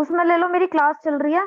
उसमें ले लो, मेरी क्लास चल रही है।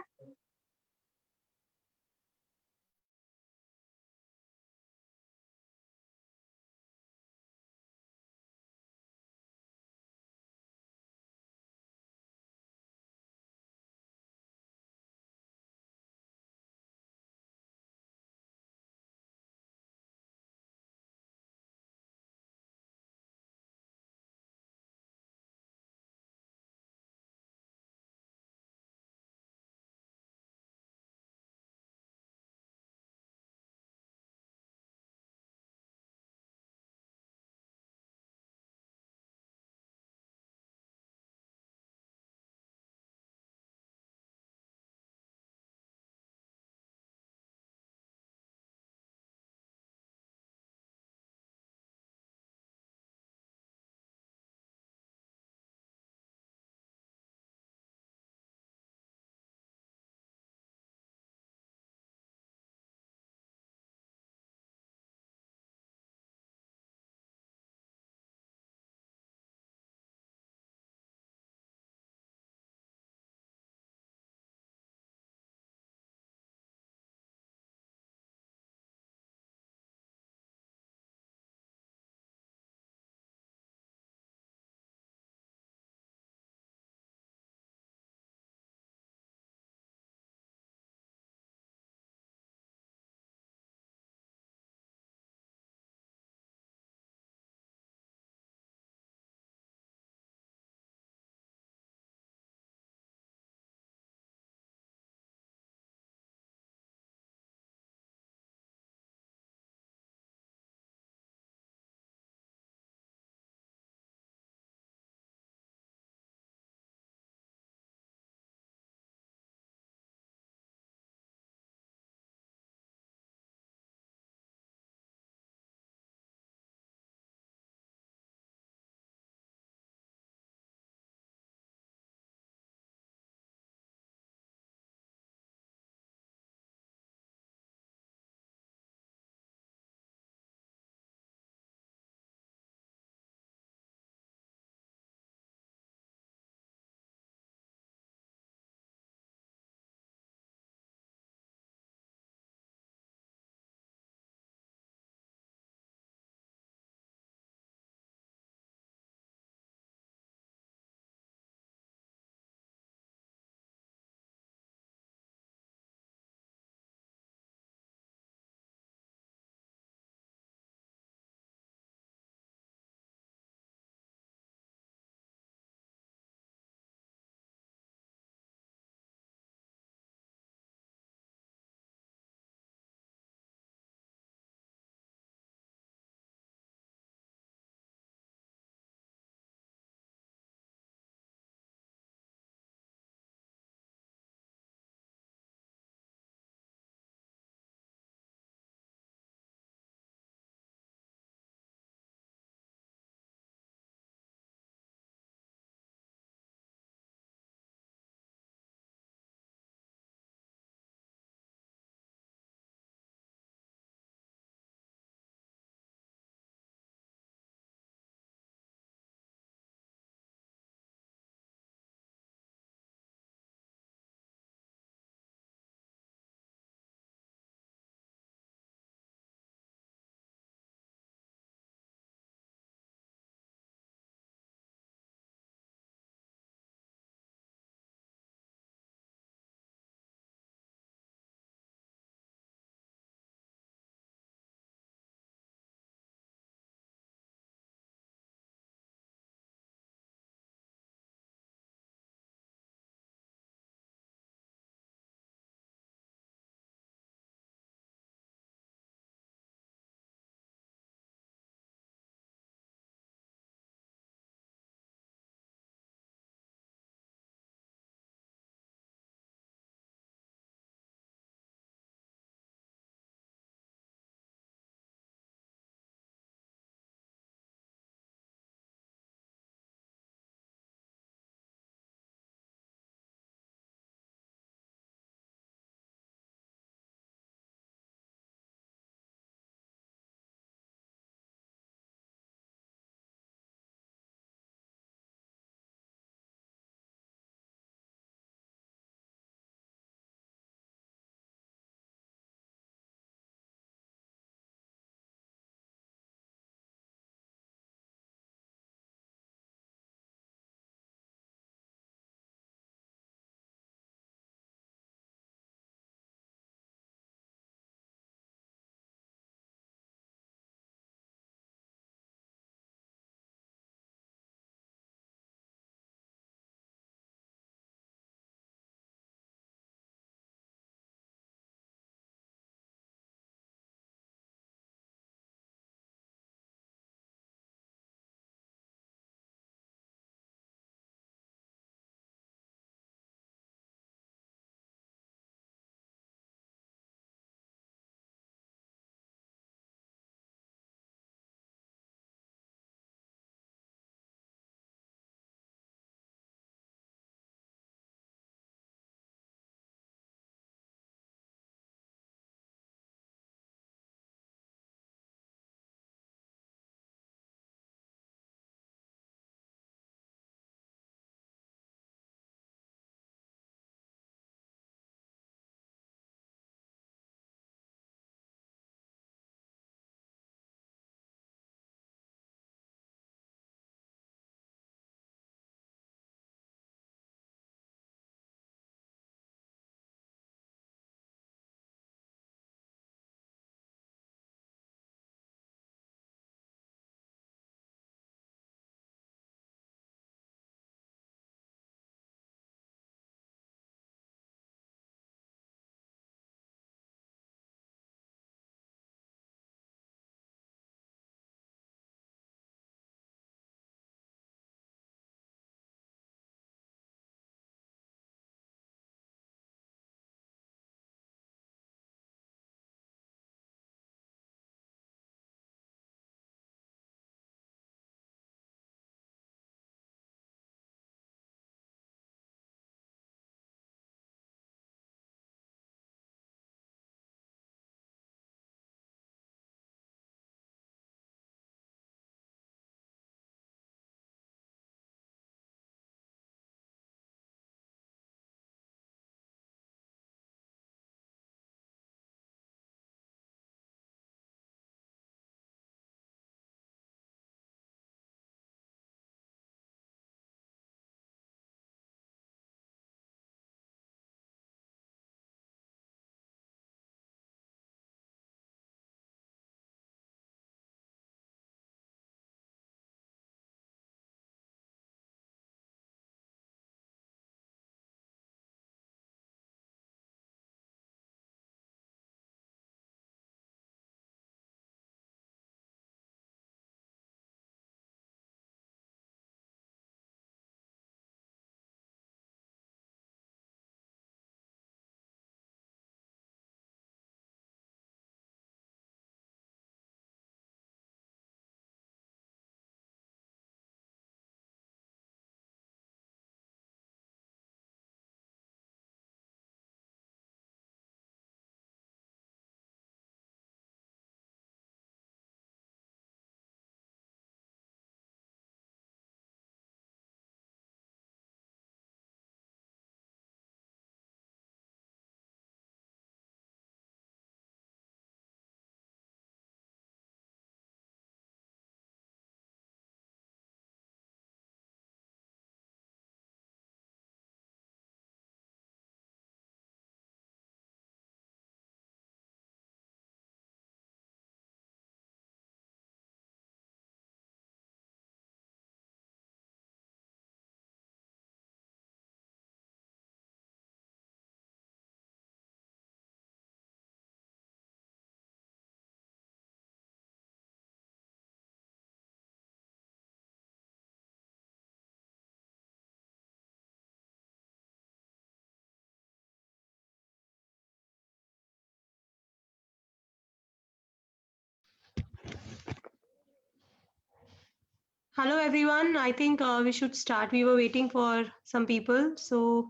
Hello, everyone. I think we should start. We were waiting for some people, so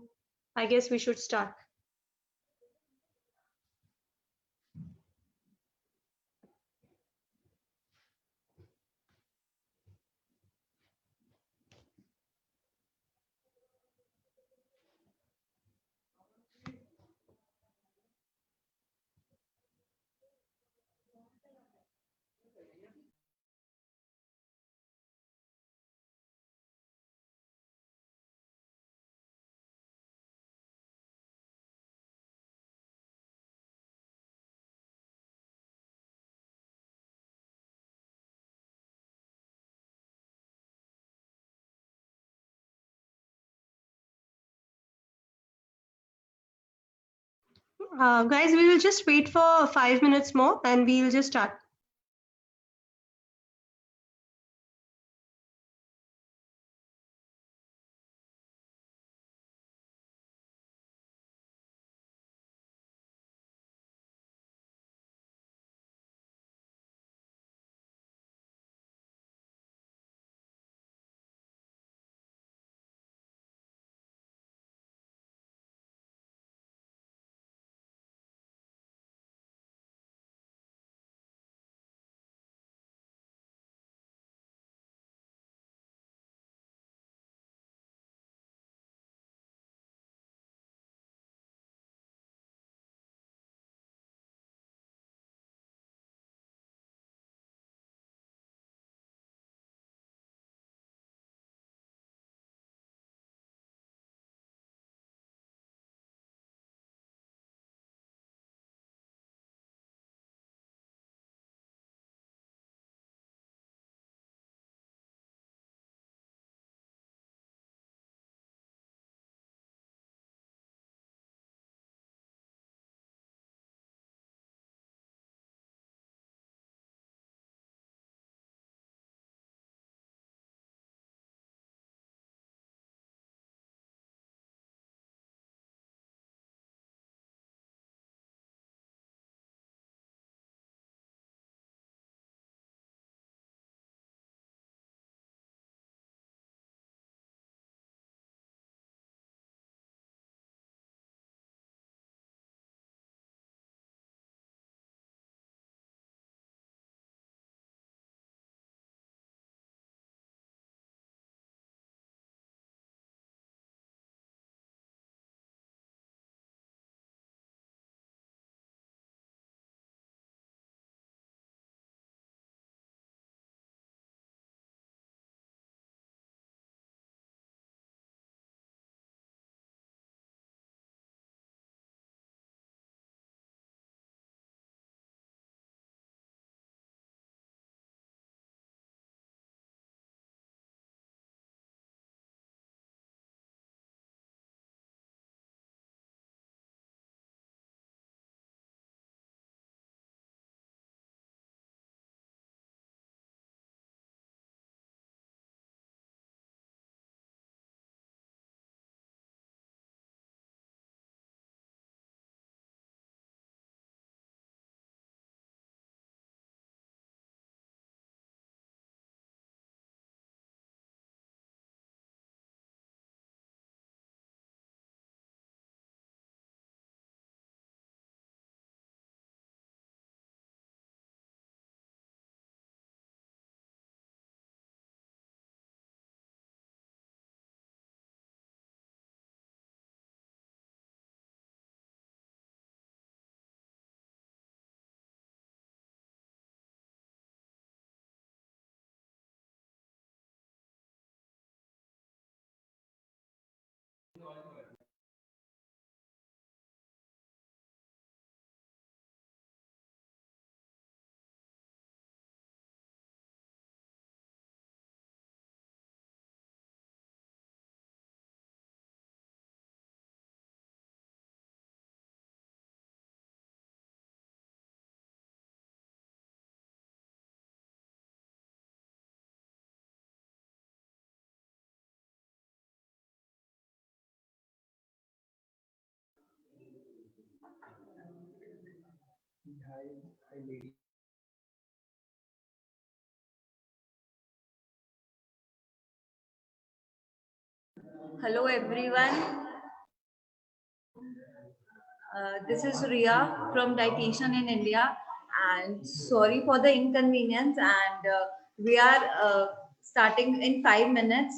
I guess we should start. Guys, we will just wait for 5 minutes more and we'll just start. Hello everyone. This is Ria from Dietitian in India, and sorry for the inconvenience. And we are starting in 5 minutes.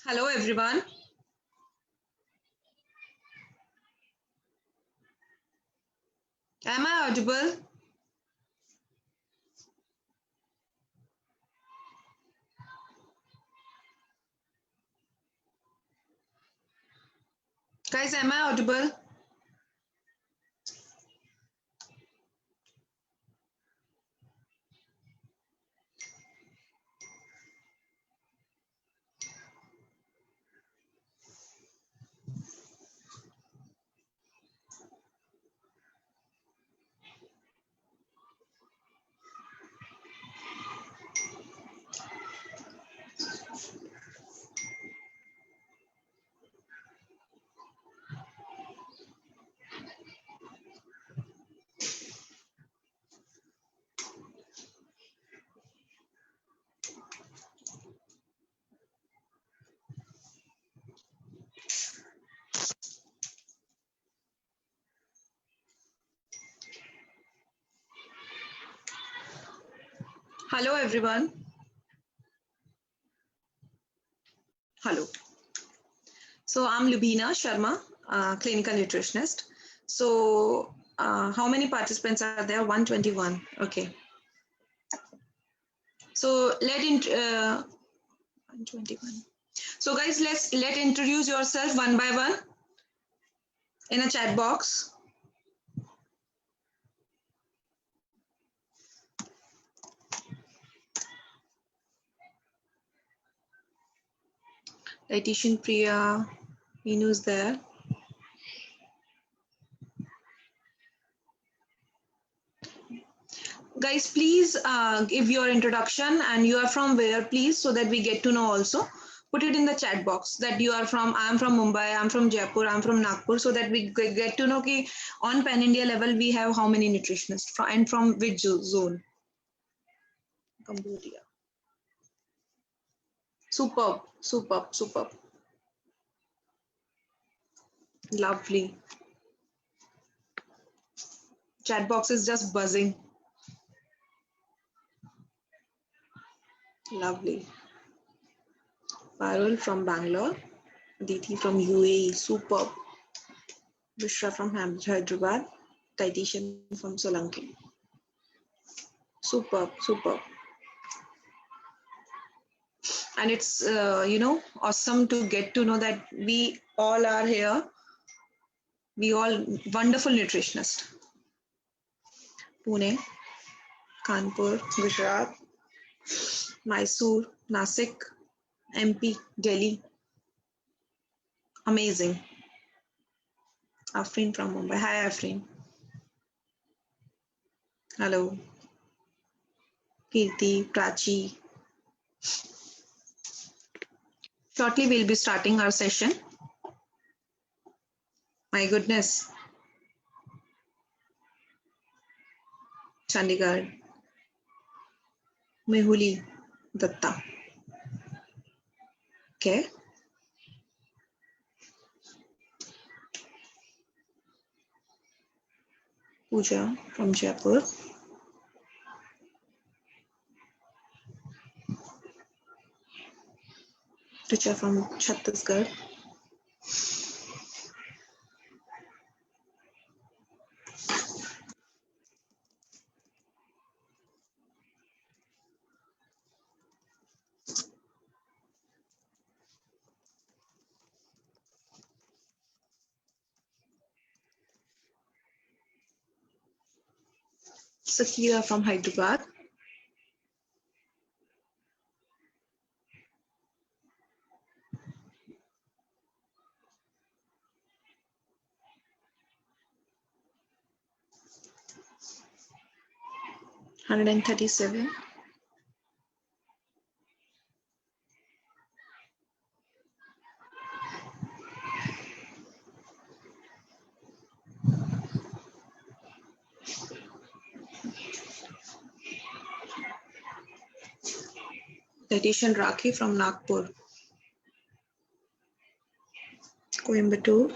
Hello everyone. Am I audible? Guys, am I audible? Hello everyone. Hello. So I'm Lubina Sharma, clinical nutritionist. So how many participants are there? 121. Okay. So 121. So guys, let introduce yourself one by one in a chat box. Dietitian Priya, Inu's there. Guys, please give your introduction and you are from where, please, so that we get to know also. Put it in the chat box that you are from. I'm from Mumbai, I'm from Jaipur, I'm from Nagpur, so that we get to know ki on Pan India level we have how many nutritionists and from which zone. Cambodia. Superb, superb, superb. Lovely. Chat box is just buzzing. Lovely. Parul from Bangalore. Aditi from UAE. Superb. Bushra from Hyderabad. Dietitian from Solanki. Superb, superb. And it's, awesome to get to know that we all are here. We all wonderful nutritionists. Pune, Kanpur, Gujarat, Mysore, Nasik, MP, Delhi. Amazing. Afreen from Mumbai. Hi, Afreen. Hello. Kirti, Prachi. Shortly, we'll be starting our session. My goodness. Chandigarh. Mehuli Datta. Okay. Pooja from Jaipur. Richa from Chhattisgarh. Sakira from Hyderabad. $137. Dietitian Rakhi from Nagpur. Coimbatore.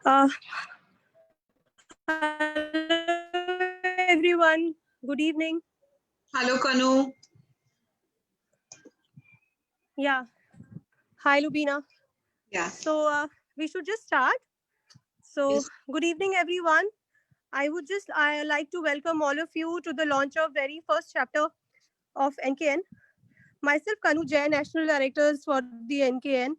Hello everyone. Good evening. Hello, Kanu. Yeah. Hi, Lubina. Yeah. So we should just start. So Yes. good evening, everyone. I like to welcome all of you to the launch of very first chapter of NKN. Myself, Kanu Jain, National Director for the NKN.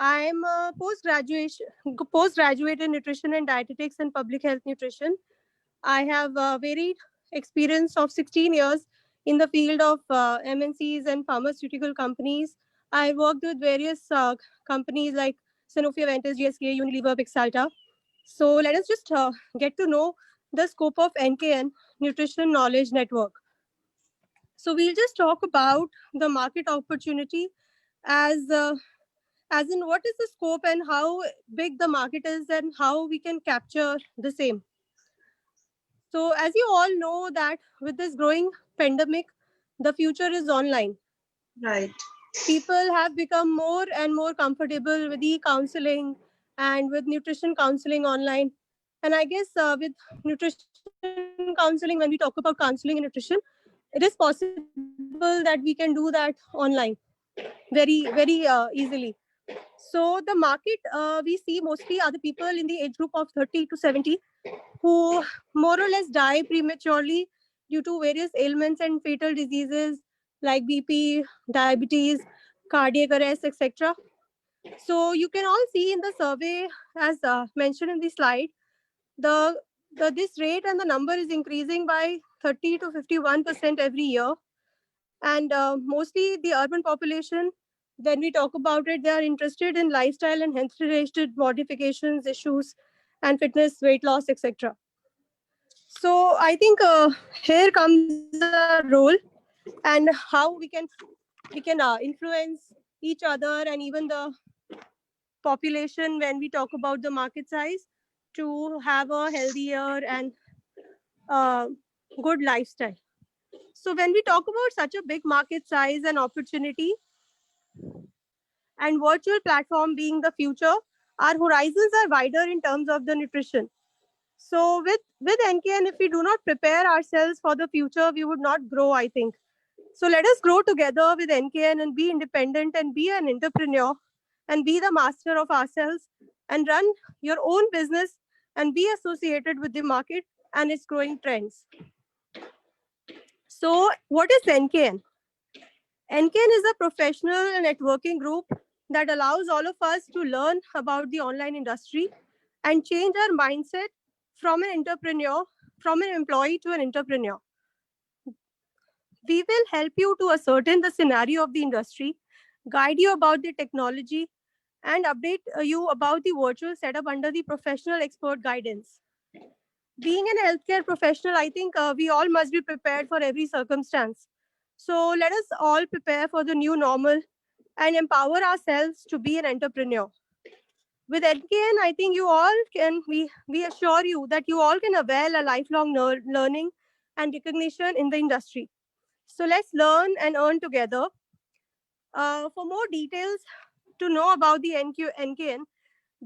I am a postgraduate in nutrition and dietetics and public health nutrition. I have a varied experience of 16 years in the field of MNCs and pharmaceutical companies. I worked with various companies like Sanofi Aventis, GSK, Unilever, Pixalta. So let us just get to know the scope of NKN, Nutrition Knowledge Network. So we'll just talk about the market opportunity as in what is the scope and how big the market is and how we can capture the same. So as you all know that with this growing pandemic, the future is online. Right. People have become more and more comfortable with e-counseling and with nutrition counseling online. And I guess with nutrition counseling, when we talk about counseling and nutrition, it is possible that we can do that online very easily. So the market we see mostly are the people in the age group of 30 to 70 who more or less die prematurely due to various ailments and fatal diseases like BP, diabetes, cardiac arrest, etc. So you can all see in the survey, as mentioned in the slide, this rate and the number is increasing by 30 to 51% every year. And mostly the urban population, when we talk about it, they are interested in lifestyle and health-related modifications, issues, and fitness, weight loss, etc. So I think here comes the role and how we can influence each other and even the population when we talk about the market size to have a healthier and good lifestyle. So when we talk about such a big market size and opportunity and virtual platform being the future, our horizons are wider in terms of the nutrition. So with NKN, if we do not prepare ourselves for the future, we would not grow, I think. So let us grow together with NKN and be independent and be an entrepreneur and be the master of ourselves and run your own business and be associated with the market and its growing trends. So what is NKN? NKN is a professional networking group that allows all of us to learn about the online industry and change our mindset from an employee to an entrepreneur. We will help you to ascertain the scenario of the industry, guide you about the technology, and update you about the virtual setup under the professional expert guidance. being an healthcare professional, I think we all must be prepared for every circumstance. So let us all prepare for the new normal and empower ourselves to be an entrepreneur. With NKN, I think you all can, we assure you that you all can avail a lifelong learning and recognition in the industry. So let's learn and earn together. For more details to know about the NKN,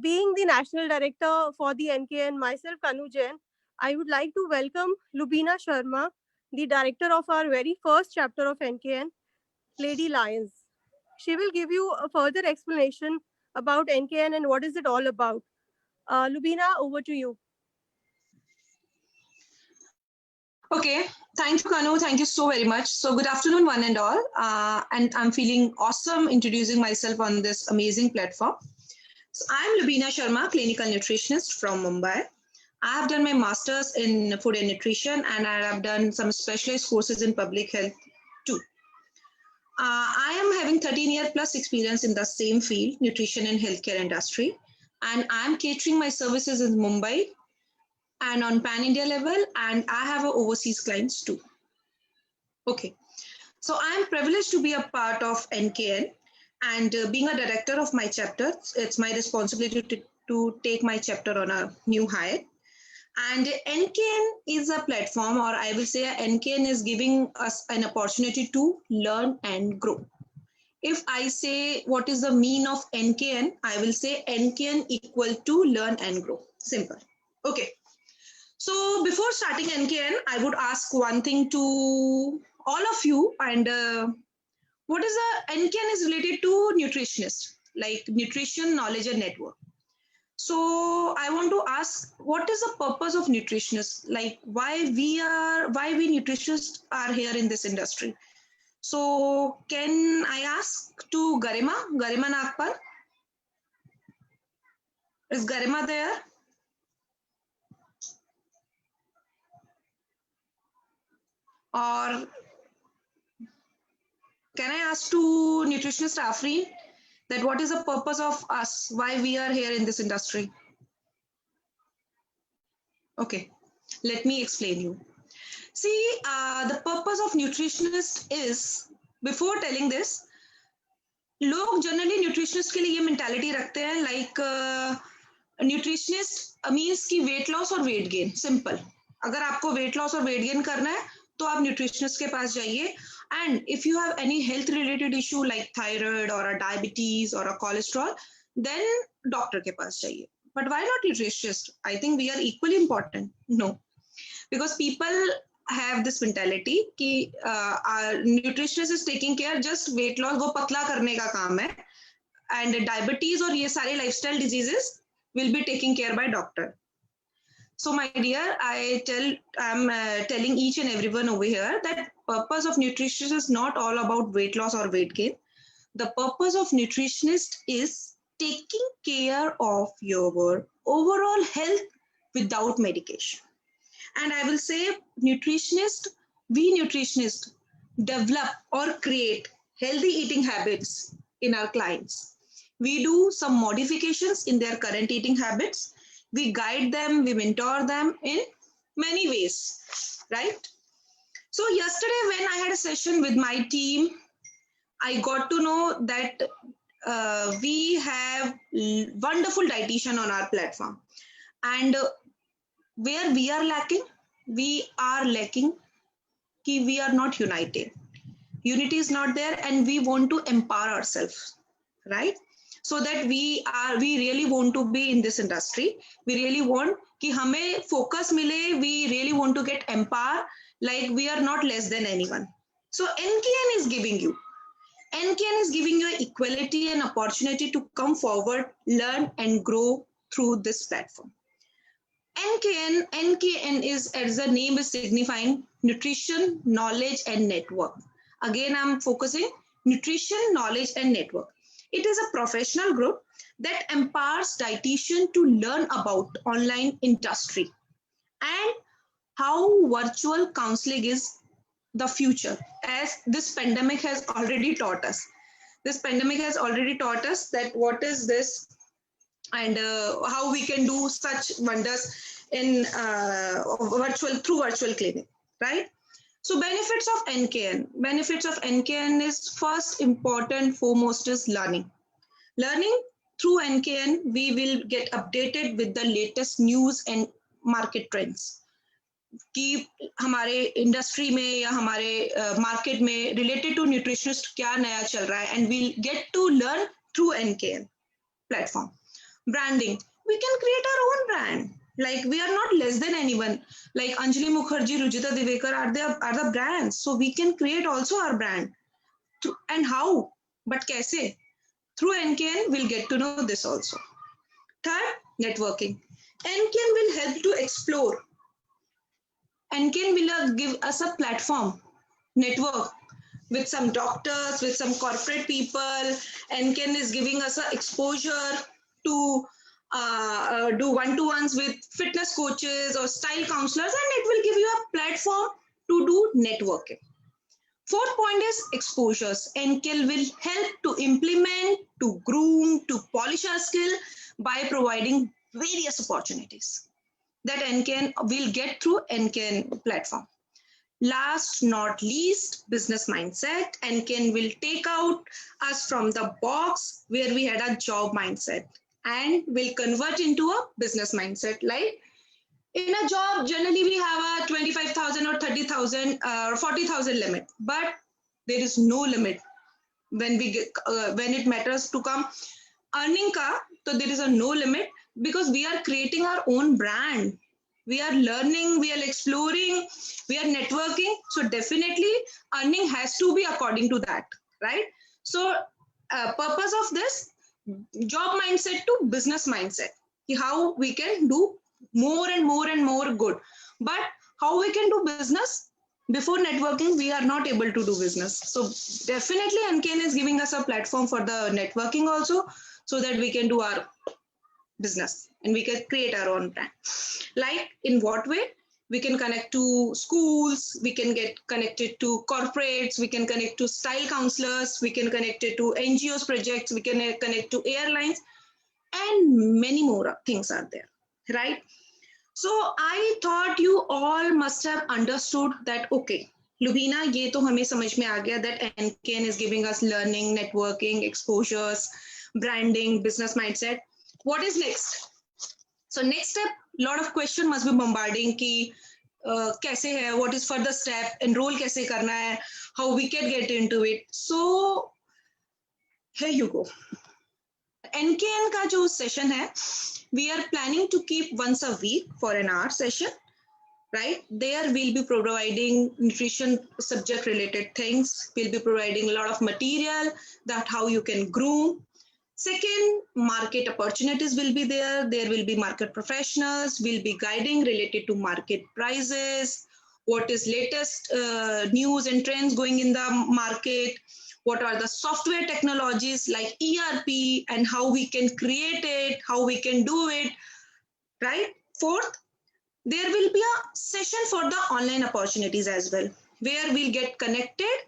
being the National Director for the NKN, myself, Kanu Jain, I would like to welcome Lubina Sharma, the Director of our very first chapter of NKN, Lady Lions. She will give you a further explanation about NKN and what is it all about. Lubina, over to you. Okay, thank you, Kanu. Thank you so very much. So good afternoon, one and all. And I'm feeling awesome introducing myself on this amazing platform. So I'm Lubina Sharma, clinical nutritionist from Mumbai. I have done my master's in food and nutrition, and I have done some specialized courses in public health too. I am having 13-year plus experience in the same field, nutrition and healthcare industry, and I'm catering my services in Mumbai and on pan-India level, and I have overseas clients too. Okay, so I'm privileged to be a part of NKN, and being a director of my chapter, it's my responsibility to take my chapter on a new high. And NKN is a platform, or I will say NKN is giving us an opportunity to learn and grow. If I say what is the mean of NKN, I will say NKN equal to learn and grow. Simple. Okay. So before starting NKN, I would ask one thing to all of you, and what is the NKN is related to nutritionist, like nutrition, knowledge, and network. So I want to ask, what is the purpose of nutritionists? Like why we nutritionists are here in this industry? So can I ask to Garima Nagpal? Is Garima there? Or can I ask to nutritionist Afreen that what is the purpose of us, why we are here in this industry? Okay, let me explain you. See, the purpose of nutritionist is, before telling this, लोग generally nutritionist के लिए ये mentality रखते हैं like nutritionist means कि weight loss और weight gain, simple. अगर आपको weight loss और weight gain करना है तो आप nutritionist के पास जाइए. And if you have any health related issue like thyroid or a diabetes or a cholesterol, then doctor के पास जाइए. But why not nutritionist? I think we are equally important. No, because people have this mentality कि nutritionist is taking care just weight loss, वो पतला करने का काम है, and diabetes और ये सारे lifestyle diseases will be taken care by doctor. So my dear, I'm telling each and everyone over here that purpose of nutritionist is not all about weight loss or weight gain. The purpose of nutritionist is taking care of your overall health without medication. And I will say nutritionist, we nutritionists develop or create healthy eating habits in our clients. We do some modifications in their current eating habits. We guide them, we mentor them in many ways, right? So yesterday when I had a session with my team, I got to know that we have wonderful dietitian on our platform. And where we are lacking we are not united. Unity is not there, and we want to empower ourselves, right? So that we really want to be in this industry. We really want कि हमें focus मिले. We really want to get empowered, like we are not less than anyone. So NKN is giving you equality and opportunity to come forward, learn and grow through this platform. NKN is, as the name is signifying, nutrition, knowledge and network. Again, I'm focusing nutrition, knowledge and network. It is a professional group that empowers dietitians to learn about online industry and how virtual counseling is the future, as this pandemic has already taught us. This pandemic has already taught us that what is this and how we can do such wonders in through virtual clinic, right? So benefits of NKN. Benefits of NKN is first important foremost is learning. Learning through NKN, we will get updated with the latest news and market trends. कि हमारे industry में या हमारे market में related to nutritionist क्या नया चल रहा है, and we get to learn through NKN platform. Branding, we can create our own brand. Like we are not less than anyone. Like Anjali Mukherjee, Rujita Divekar are the brands. So we can create also our brand. And how? But kaise? Through NKN, we'll get to know this also. Third, networking. NKN will help to explore. NKN will give us a platform, network with some doctors, with some corporate people. NKN is giving us an exposure to do one-to-ones with fitness coaches or style counselors, and it will give you a platform to do networking. Fourth point is exposures. NKN will help to implement, to groom, to polish our skill by providing various opportunities that NKN will get through NKN platform. Last not least, business mindset. NKN will take out us from the box where we had a job mindset and will convert into a business mindset. Like in a job, generally we have a 25,000 or 30,000 or 40,000 limit, but there is no limit when we get, when it matters to come earning ka, so there is a no limit because we are creating our own brand. We are learning, we are exploring, we are networking. So definitely earning has to be according to that, right? So purpose of this job mindset to business mindset, how we can do more and more and more good. But how we can do business? Before networking, we are not able to do business. So definitely NKN is giving us a platform for the networking also, so that we can do our business and we can create our own brand. Like in what way? We can connect to schools, we can get connected to corporates, we can connect to style counselors, we can connect it to NGOs projects, we can connect to airlines, and many more things are there, right? So I thought you all must have understood that, okay, Lubina, ye to hame samajh mein aa gaya that NKN is giving us learning, networking, exposures, branding, business mindset. What is next? So next step, lot of question must be bombarding ki kaise hai, what is further step, enroll kaise karna hai, how we can get into it. So here you go. NKN ka jo session hai, we are planning to keep once a week for an hour session, right? There we'll be providing nutrition subject related things. We'll be providing a lot of material that how you can groom. Second, market opportunities will be there. There will be market professionals, will be guiding related to market prices, what is latest news and trends going in the market, what are the software technologies like ERP and how we can create it, how we can do it, right? Fourth, there will be a session for the online opportunities as well, where we'll get connected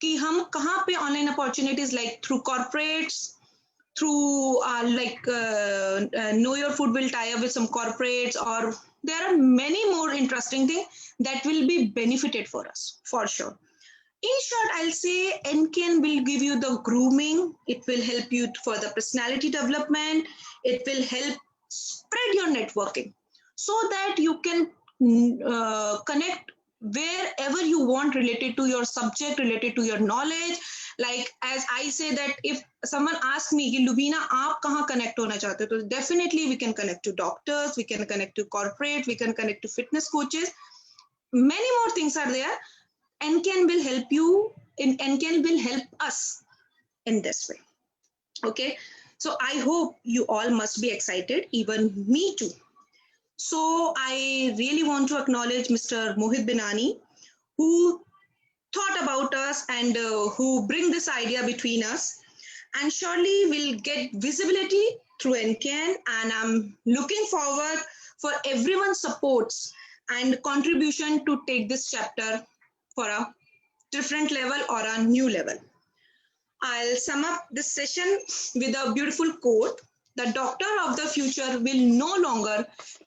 कि हम कहाँ पे online opportunities like through corporates, through Know Your Food will tie up with some corporates, or there are many more interesting things that will be benefited for us, for sure. In short, I'll say NKN will give you the grooming. It will help you for the personality development. It will help spread your networking so that you can connect wherever you want related to your subject, related to your knowledge. Like as I say that if someone asks me, Lubina, aap kahan connect hona chahte ho? So definitely we can connect to doctors, we can connect to corporate, we can connect to fitness coaches. Many more things are there. NKN will help you, NKN will help us in this way. Okay, so I hope you all must be excited, even me too. So I really want to acknowledge Mr. Mohit Binani, who thought about us and who bring this idea between us, and surely will get visibility through NKN, and I'm looking forward for everyone's supports and contribution to take this chapter for a different level or a new level. I'll sum up this session with a beautiful quote The doctor of the future will no longer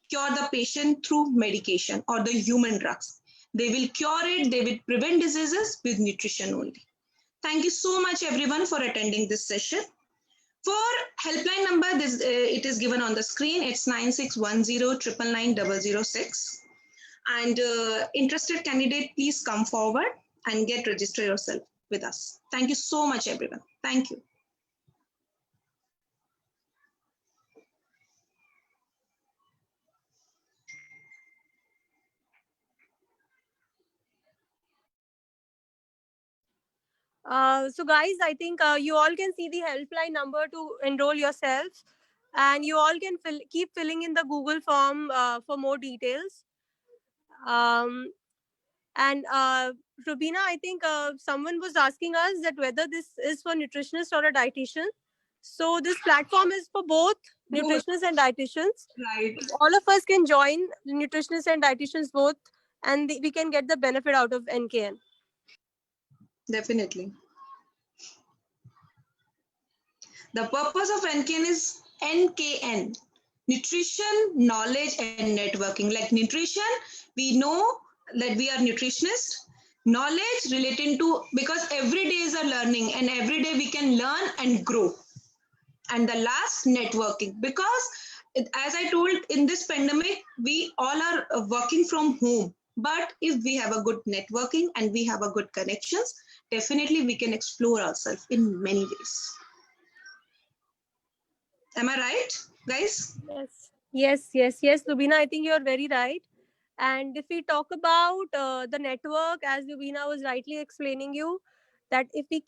cure the patient through medication or the human drugs. They will cure it, they will prevent diseases with nutrition only. Thank you so much everyone for attending this session. For helpline number, it is given on the screen. It's 9610999006. And interested candidate, please come forward and get register yourself with us. Thank you so much everyone. Thank you. So guys, I think you all can see the helpline number to enroll yourselves, and you all can keep filling in the Google form for more details. And Rubina, I think someone was asking us that whether this is for nutritionists or a dietitian. So this platform is for both nutritionists and dietitians. Right. All of us can join nutritionists and dietitians both, and we can get the benefit out of NKN. Definitely. The purpose of NKN is NKN, nutrition, knowledge, and networking. Like nutrition, we know that we are nutritionists. Knowledge relating to, because every day is a learning and every day we can learn and grow. And the last, networking, because as I told, in this pandemic, we all are working from home. But if we have a good networking and we have a good connections, definitely we can explore ourselves in many ways. Am I right, guys? Yes, Lubina, I think you're very right. And if we talk about the network, as Lubina was rightly explaining you, that if we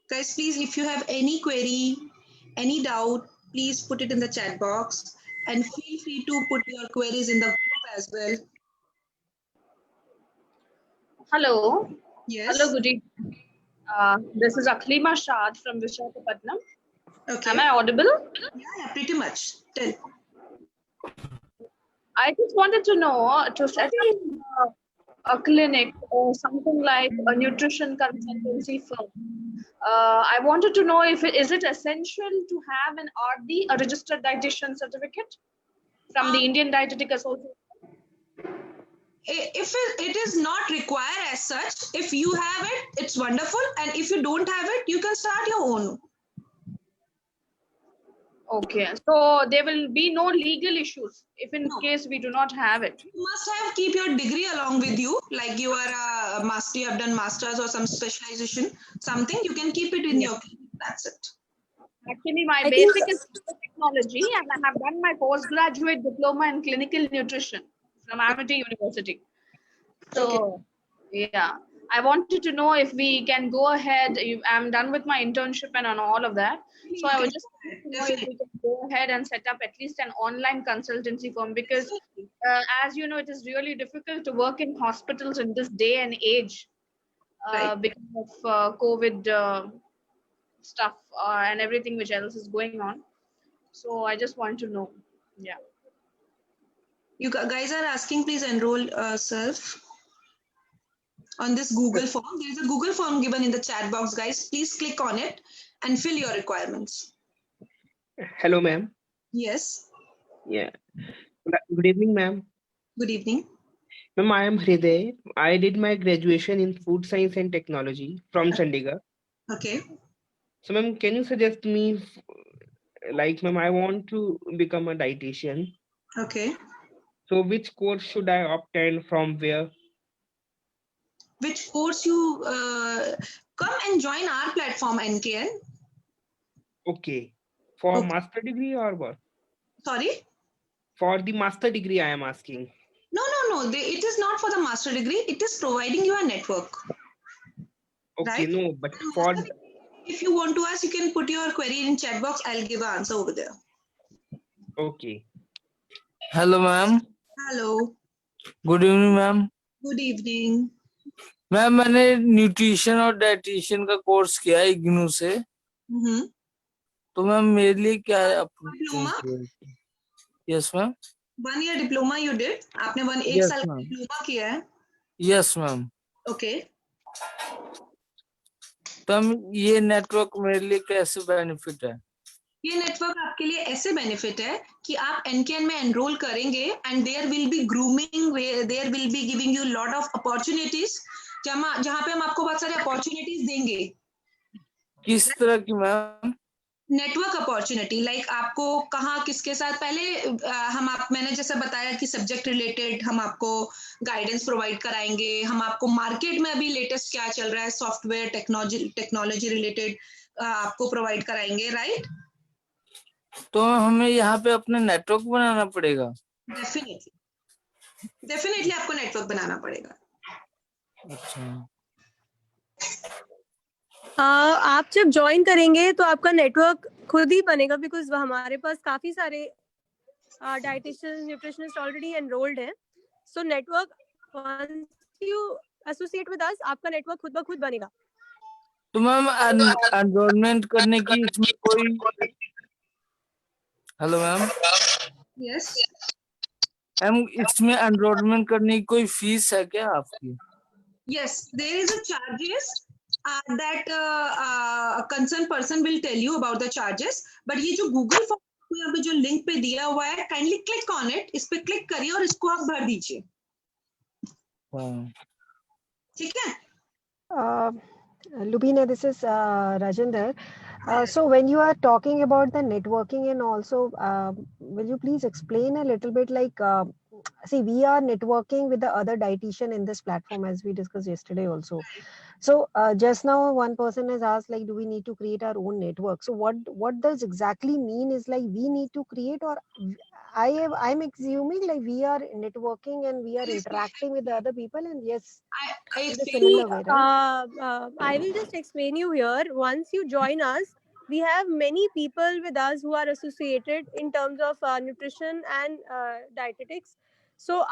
Guys, please, if you have any query, any doubt, please put it in the chat box and feel free to put your queries in the group as well. Hello. Yes. Hello, good evening. This is Aklima Shad from Visakhapatnam. Okay. Am I audible? Yeah, pretty much. Tell. I just wanted to know, to set up a clinic or something like a nutrition consultancy firm. I wanted to know if is it essential to have an RD, a registered dietitian certificate from the Indian Dietetic Association? If it is not required as such, if you have it, it's wonderful. And if you don't have it, you can start your own. Okay, so there will be no legal issues if in case we do not have it. You must have keep your degree along with you, like you are a master, you have done masters or some specialization, something, you can keep it in your clinic. That's it. Actually, my basic is technology, and I have done my postgraduate diploma in clinical nutrition from Amity University. So, yeah, I wanted to know if we can go ahead. I'm done with my internship and on all of that. So I was just wondering if we can go ahead and set up at least an online consultancy firm, because as you know, it is really difficult to work in hospitals in this day and age because of COVID stuff and everything which else is going on. So I just want to know. Yeah. You guys are asking, please enroll yourself on this Google form. There is a Google form given in the chat box, guys. Please click on it and fill your requirements. Hello, ma'am. Yes. Yeah. Good evening, ma'am. Good evening. Ma'am, I am Hriday. I did my graduation in food science and technology from Chandigarh. Okay. So, ma'am, can you suggest me, like, ma'am, I want to become a dietitian. Okay. So, which course should I obtain from where? Which course you come and join our platform, NKN. Okay. For master degree or what? Sorry? For the master degree, I am asking. No. It is not for the master degree. It is providing you a network. Okay, right? no, but for... If you want to ask, you can put your query in chat box. I'll give an answer over there. Okay. Hello, ma'am. Hello. Good evening, ma'am. Good evening. Ma'am मैंने nutrition और dietitian का course किया है इग्नू से, तो ma'am मेरे लिए क्या है? Yes, ma'am. 1 year diploma you did? आपने एक Yes, साल का ma'am. डिप्लोमा किया है? Yes, ma'am. Okay. तो ये नेटवर्क मेरे लिए कैसे बेनिफिट है? ये नेटवर्क आपके लिए ऐसे बेनिफिट है कि आप एनकेएन में एनरोल करेंगे and there will be grooming, there will be giving you lot of opportunities, जहां पे हम आपको बहुत सारे अपॉर्चुनिटीज देंगे. किस तरह की मैम? नेटवर्क अपॉर्चुनिटी, लाइक आपको कहाँ किसके साथ पहले मैंने जैसे बताया कि सब्जेक्ट रिलेटेड हम आपको गाइडेंस प्रोवाइड कराएंगे, हम आपको मार्केट में अभी लेटेस्ट क्या चल रहा है सॉफ्टवेयर टेक्नोलॉजी रिलेटेड आपको प्रोवाइड कराएंगे, राइट? तो हमें यहाँ पे अपना नेटवर्क बनाना पड़ेगा? डेफिनेटली आपको नेटवर्क बनाना पड़ेगा. अच्छा. आप जब ज्वाइन करेंगे तो आपका नेटवर्क खुद ही बनेगा, बिकॉज हमारे पास काफी सारे डाइटिशियन न्यूट्रिशनिस्ट ऑलरेडी एनरोल्ड हैं. So network once you associate with us, आपका नेटवर्क खुद ब खुद बनेगा. तो मैम एनरोलमेंट करने की इसमें कोई, हेलो मैम, यस मैम इसमें एनरोलमेंट करने की कोई फीस है क्या आपकी? yes there is a charges that concerned person will tell you about the charges, but ये जो गूगल फॉर्म यहाँ पे जो लिंक पे दिया हुआ है, काइंडली क्लिक ऑन इट, इस पे क्लिक करिए और इसको आप भर दीजिए. ठीक है? Lubina, this is Rajinder. So when you are talking about the networking and also, will you please explain a little bit like, see, we are networking with the other dietitian in this platform as we discussed yesterday also. So just now one person has asked like, do we need to create our own network? So what does exactly mean is like we need to create, or I'm assuming like we are networking and we are interacting with the other people, and yes, in a similar way, right? I will just explain you here. Once you join us, we have many people with us who are associated in terms of nutrition and dietetics. So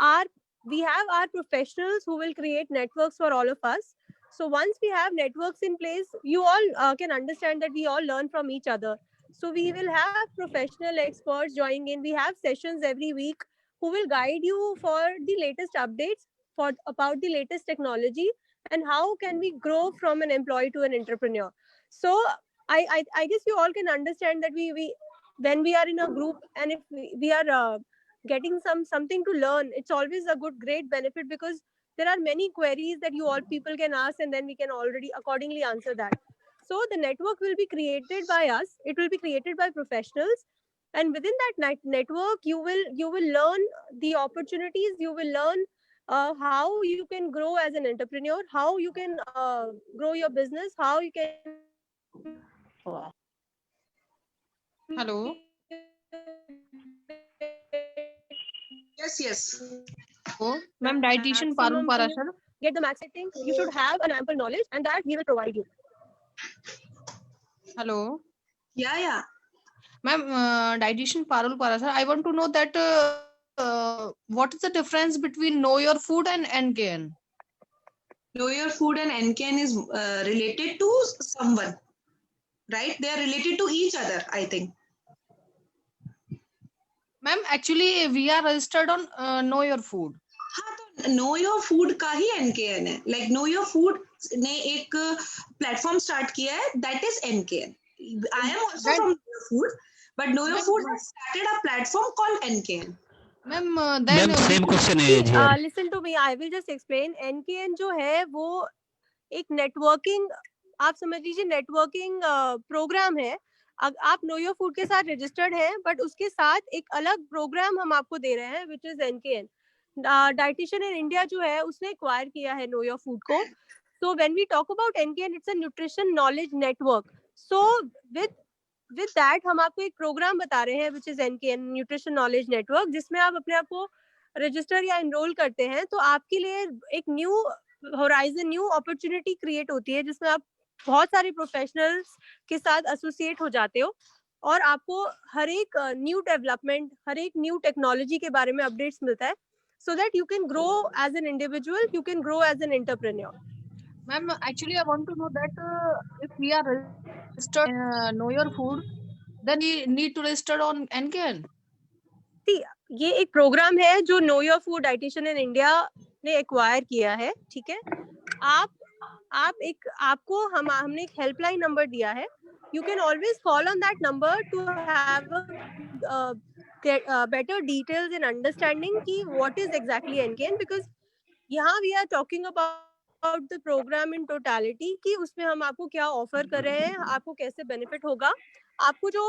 we have our professionals who will create networks for all of us. So once we have networks in place, you all can understand that we all learn from each other. So we will have professional experts joining in. We have sessions every week who will guide you for the latest updates about the latest technology and how can we grow from an employee to an entrepreneur. So I guess you all can understand that we when we are in a group and if we are getting something to learn, it's always a great benefit, because there are many queries that you all people can ask and then we can already accordingly answer that. So the network will be created by us. It will be created by professionals, and within that network you will learn the opportunities. You will learn how you can grow as an entrepreneur, how you can grow your business, how you can. Hello. Yes. Oh, ma'am, dietitian Parul Parashar. Get the max thing. You should have an ample knowledge, and that we will provide you. Hello. Yeah. Ma'am, dietitian Parul Parashar. I want to know that what is the difference between Know Your Food and NKN? Know Your Food and NKN is related to someone, right? They are related to each other, I think. Ma'am, actually we are registered on Know Your Food. हाँ, तो Know Your Food का ही NKN है. Like Know Your Food ने एक platform start किया है, that is NKN. I am also from Know Your Food, but Know Your Food has started a platform called NKN. Ma'am, then same question is here. Listen to me, I will just explain. NKN जो है वो एक networking, आप समझ लीजिए networking program है. आप no your food के साथ रजिस्टर्ड हैं, बट उसके साथ एक अलग प्रोग्राम हम आपको दे रहे हैं, which is NKN. Dietitian in India जो है उसने एक्वायर किया है नो योर फूड को. So when we talk about NKN, it's a nutrition knowledge network. So with that हम आपको एक प्रोग्राम बता रहे हैं which is NKN nutrition knowledge network, जिसमें आप अपने आप को रजिस्टर या एनरोल करते हैं तो आपके लिए एक new horizon, new opportunity create होती है, जिसमें आप बहुत सारे प्रोफेशनल्स के साथ एसोसिएट हो जाते हो और आपको हर एक न्यू डेवलपमेंट, हर एक न्यू टेक्नोलॉजी के बारे में अपडेट्स मिलता है, so that you can grow as an individual, you can grow as an entrepreneur. Ma'am, actually I want to know that if we are registered Know Your Food, then we need to register on NKN. ये एक programme है जो no your food dietitian in India ने acquire किया है, ठीक है। आपको हमने एक हेल्पलाइन नंबर दिया है, you can always call on that number to have better details and understanding ki what is exactly NKN, because यहाँ we are talking about the program in totality कि उसमें हम आपको क्या ऑफर कर रहे हैं, आपको कैसे बेनिफिट होगा, आपको जो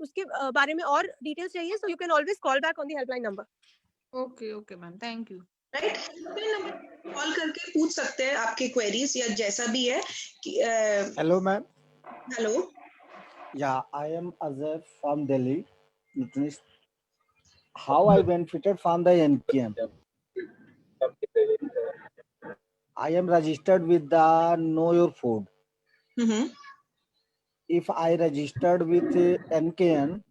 उसके बारे में और डिटेल्स चाहिए, so you can always call back on the helpline number. Okay, ma'am. Thank you. Right, call करके पूछ सकते हैं आपके क्वेरीज या जैसा भी है कि Hello, ma'am. Hello. Yeah, I am Azhar from Delhi, nutritionist. How I benefited from the NKM? I am registered with the Know Your Food. If I registered with NKN,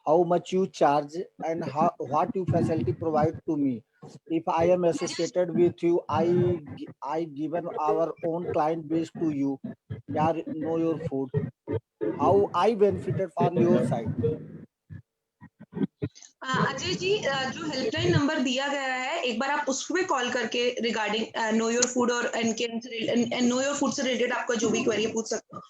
how much you charge and what you facility provide to me? If I am associated with you, I given our own client base to you. Yeah, Know Your Food. How I benefited from your side? Ajay ji, जो helpline number दिया गया है, एक बार आप उस पे call करके regarding no your food और एनकेएन नो योर फूड से रिलेटेड आपका जो भी क्वेरी पूछ सकते हो।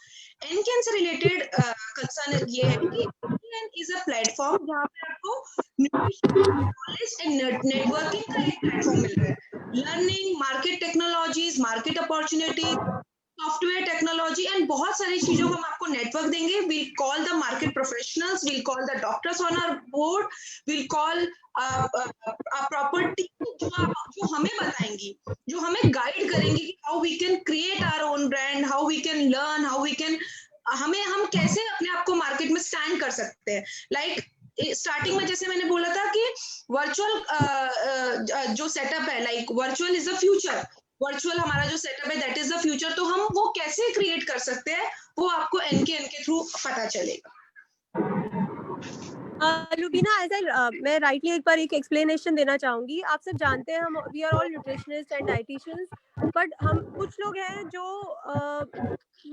एनकेएन से रिलेटेड कंसर्न ये है कि एनकेएन इज अ प्लेटफॉर्म जहाँ पे आपको न्यूट्रिशन नॉलेज एंड नेटवर्किंग का एक प्लेटफॉर्म मिल रहा है। Learning, market technologies, market opportunity, software technology and बहुत सारी चीजों को हम आपको नेटवर्क देंगे। Will call the market professionals, will call the doctors on our board, will call property जो हमें बताएंगी, जो हमें गाइड करेंगी कि how we can create our own brand, how we can learn, how we can हम कैसे अपने आप को मार्केट में स्टैंड कर सकते हैं। लाइक स्टार्टिंग में जैसे मैंने बोला था कि वर्चुअल जो सेटअप है, like virtual is the future, virtual हमारा जो सेटअप है दैट इज द फ्यूचर, तो हम वो कैसे क्रिएट कर सकते हैं वो आपको एनकेएन के थ्रू पता चलेगा। लुबीना, मैं राइटली एक बार एक एक्सप्लेनेशन देना चाहूंगी। आप सब जानते हैं हम we are all nutritionist and dietitians, but हम कुछ लोग हैं जो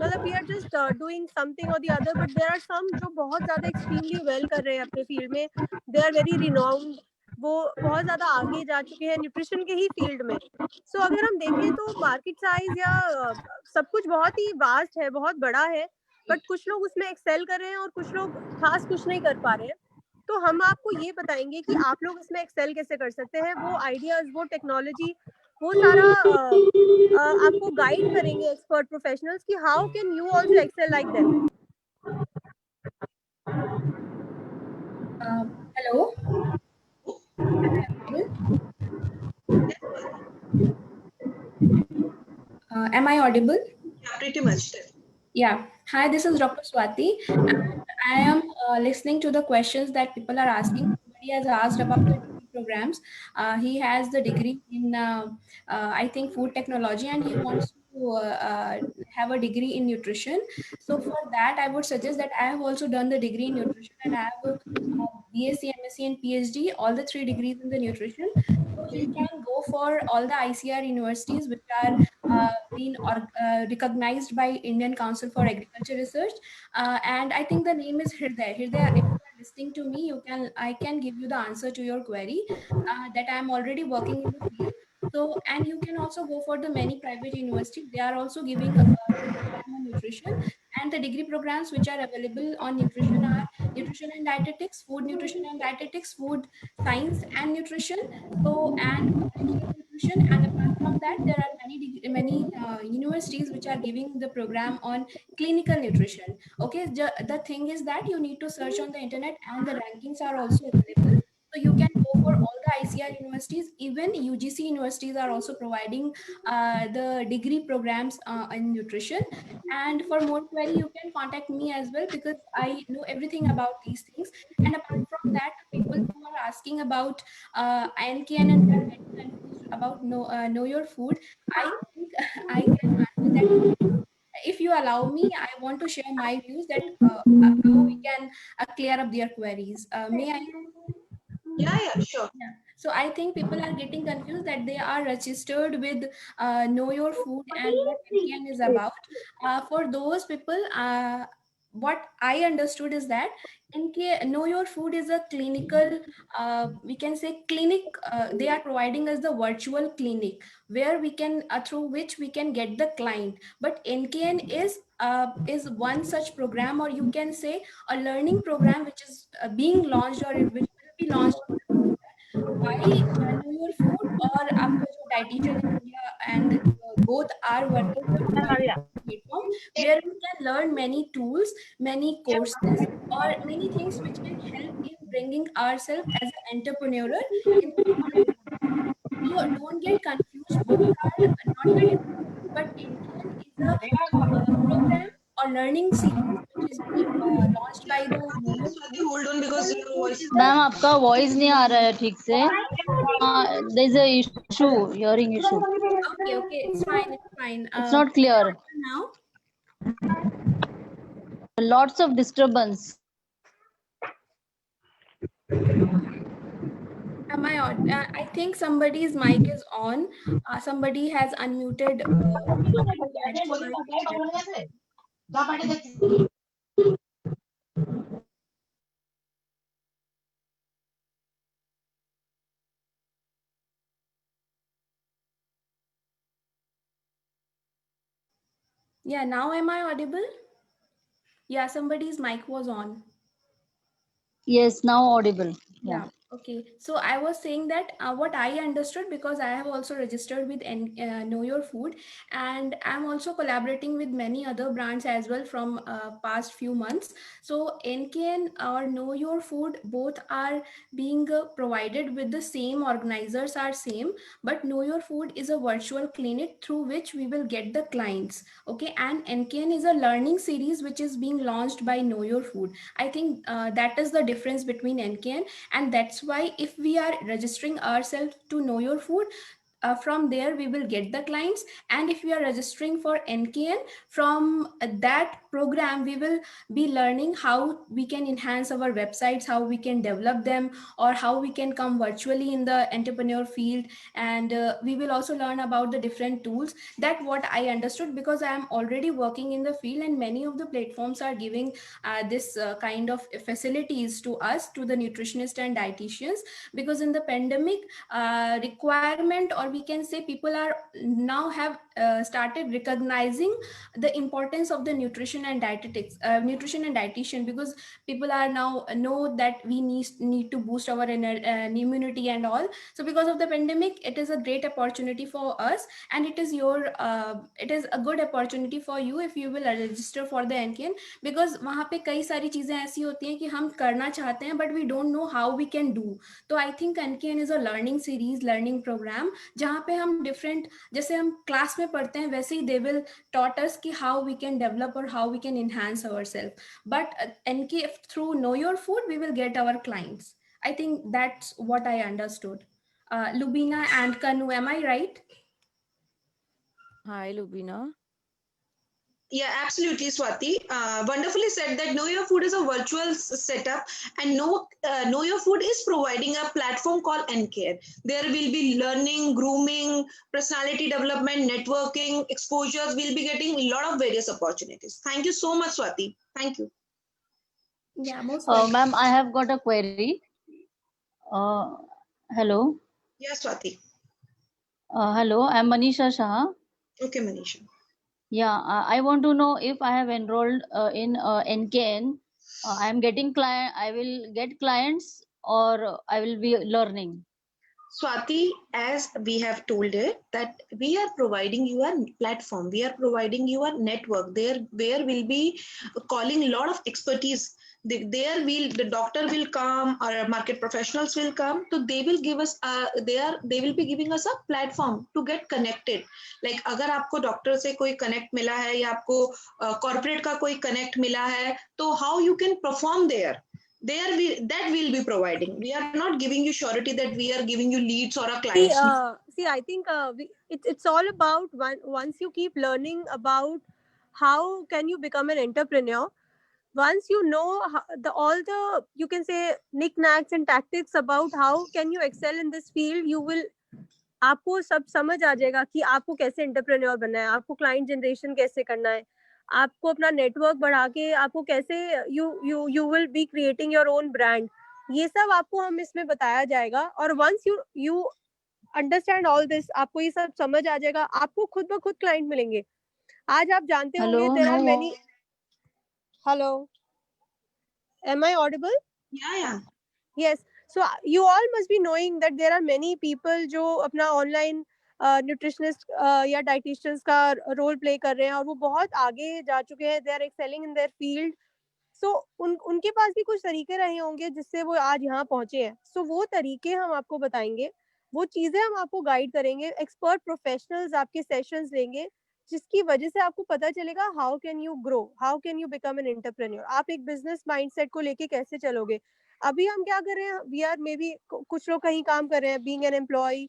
मतलब we are just doing something और the other, but there are some जो बहुत ज्यादा एक्सट्रीमली वेल कर रहे हैं अपने फील्ड में, दे आर वेरी रिनाउंड, वो बहुत ज्यादा आगे जा चुके हैं न्यूट्रिशन के ही फील्ड में। सो अगर हम देखें तो मार्केट साइज या सब कुछ बहुत ही वास्ट है, बहुत बड़ा है, बट कुछ लोग उसमें एक्सेल कर रहे हैं और कुछ लोग खास कुछ नहीं कर पा रहे हैं। तो हम आपको ये बताएंगे कि आप लोग इसमें एक्सेल कैसे कर सकते हैं, वो आइडियाज, वो टेक्नोलॉजी, वो सारा आपको गाइड करेंगे एक्सपर्ट प्रोफेशनल्स कि how can you also excel like them. Hello, am I audible? Yeah, pretty much. Yeah. Hi, this is Dr. Swati, and I am listening to the questions that people are asking. Somebody has asked about the degree programs. He has the degree in, I think, food technology, and he wants to have a degree in nutrition. So for that, I would suggest that I have also done the degree in nutrition, and I have a BSc, MSc, and PhD, all the 3 degrees in the nutrition. So he can go for all the ICR universities which are been recognized by Indian Council for Agriculture Research, and I think the name is Hriday. Hriday, if you are listening to me, I can give you the answer to your query that I am already working in the field. So, and you can also go for the many private universities. They are also giving a program on nutrition, and the degree programs which are available on nutrition are nutrition and dietetics, food nutrition and dietetics, food science and nutrition, so and clinical nutrition. And apart from that, there are many universities which are giving the program on clinical nutrition. Okay, the thing is that you need to search on the internet, and the rankings are also available. So you can go for all the ICR universities. Even UGC universities are also providing the degree programs in nutrition. And for more query, you can contact me as well, because I know everything about these things. And apart from that, people who are asking about NKN and they are getting confused about know your food, I think I can answer that. If you allow me, I want to share my views that how we can clear up their queries. May I? Yeah, sure. Yeah. So I think people are getting confused that they are registered with Know Your Food and what NKN is about. For those people, what I understood is that Know Your Food is a clinical, we can say clinic. They are providing us the virtual clinic where we can, through which we can get the client. But NKN is one such program, or you can say a learning program, which is being launched, or which will be launched by Know Your Food or आपका जो dietitian in India, and both are working on platform where we can learn many tools, many courses, or many things which can help in bringing ourselves as an entrepreneur in the online world. So don't get confused. Both are not very different, but NKN is a program or learning series which is being launched by the Know Your Swati, Food. hold on because your voice. Ma'am आपका voice नहीं आ रहा है ठीक से. There is a issue, hearing issue. Okay, it's fine, it's fine. It's not clear. Now, Lots of disturbance. am I on? I think somebody's mic is on. Somebody has unmuted. Yeah, now am I audible? Yeah, somebody's mic was on. Yes, now audible. Yeah. Okay. So I was saying that what I understood, because I have also registered with Know Your Food, and I'm also collaborating with many other brands as well from past few months. So NKN or Know Your Food, both are being provided with the same organizers are same, but Know Your Food is a virtual clinic through which we will get the clients. Okay. And NKN is a learning series which is being launched by Know Your Food. I think that is the difference between NKN, and that's why if we are registering ourselves to Know Your Food, from there we will get the clients. And if we are registering for NKN, from that program we will be learning how we can enhance our websites, how we can develop them, or how we can come virtually in the entrepreneur field. And we will also learn about the different tools. That what I understood, because I am already working in the field, and many of the platforms are giving this kind of facilities to us, to the nutritionists and dietitians, because in the pandemic requirement, or we can say people are now have started recognizing the importance of the nutrition and dietetics, nutrition and dietitian, because people are now know that we need to boost our immunity and all. So because of the pandemic, it is a great opportunity for us, and it is a good opportunity for you if you will register for the NKN, because वहाँ पे कई सारी चीजें ऐसी होती हैं कि हम करना चाहते हैं but we don't know how we can do. तो I think NKN is a learning series, learning program, जहाँ पे हम different, जैसे हम क्लास में पढ़ते हैं वैसे ही they will taught us कि how we can develop or how we can enhance ourselves. But NK through Know Your Food we will get our clients. I think that's what I understood. Lubina and Kanu, am I right? Hi, Lubina. Yeah, absolutely, Swati. Wonderfully said that Know Your Food is a virtual setup, and Know Your Food is providing a platform called NKN. There will be learning, grooming, personality development, networking, exposures. We'll be getting a lot of various opportunities. Thank you so much, Swati. Thank you. Yeah, most Ma'am, I have got a query. Hello. Yes, Swati. Hello, I'm Manisha Shah. Okay, Manisha. Yeah, I want to know if I have enrolled in NKN, I am getting client. I will get clients, or I will be learning. Swati, as we have told it, that we are providing you a platform, we are providing you a network there where we'll be calling a lot of expertise. The doctor will come, or market professionals will come, so they will give us they will be giving us a platform to get connected. Like अगर आपको doctor से कोई connect मिला है या आपको corporate का कोई कनेक्ट मिला है, तो how you can perform there. That we'll be providing. We are not giving you surety that we are giving you leads or a client. See, I think it's all about once you keep learning about how can you become an entrepreneur. Once you know all the, you can say, knickknacks and tactics about how can you excel in this field, you will, आपको सब समझ आ जाएगा कि आपको कैसे entrepreneur बनना है, आपको क्लाइंट जनरेशन कैसे करना है, आपको अपना नेटवर्क बढ़ा के आपको कैसे you will be creating your own brand, ये सब आपको हम इसमें बताया जाएगा। और once you understand all this, आपको ये सब समझ आ जाएगा, आपको खुद ब खुद क्लाइंट मिलेंगे। आज आप जानते होंगे Hello, there are no. Many, hello, am I audible? Yeah. Yes, so you all must be knowing that there are many people जो अपना ऑनलाइन न्यूट्रिशनिस्ट या डाइटिशियंस का रोल प्ले कर रहे हैं और वो बहुत आगे जा चुके हैं, they are excelling in their field. So उनके पास भी कुछ तरीके रहे होंगे जिससे वो आज यहाँ पहुंचे हैं। सो वो तरीके हम आपको बताएंगे, वो चीजें हम आपको गाइड करेंगे, एक्सपर्ट प्रोफेशनल्स आपके सेशंस लेंगे, जिसकी वजह से आपको पता चलेगा how can you grow, how can you become an entrepreneur. आप एक बिजनेस माइंडसेट को लेके कैसे चलोगे। अभी हम क्या कर रहे हैं, वी आर मे बी, कुछ लोग कहीं काम कर रहे हैं बीइंग एन एम्प्लॉय,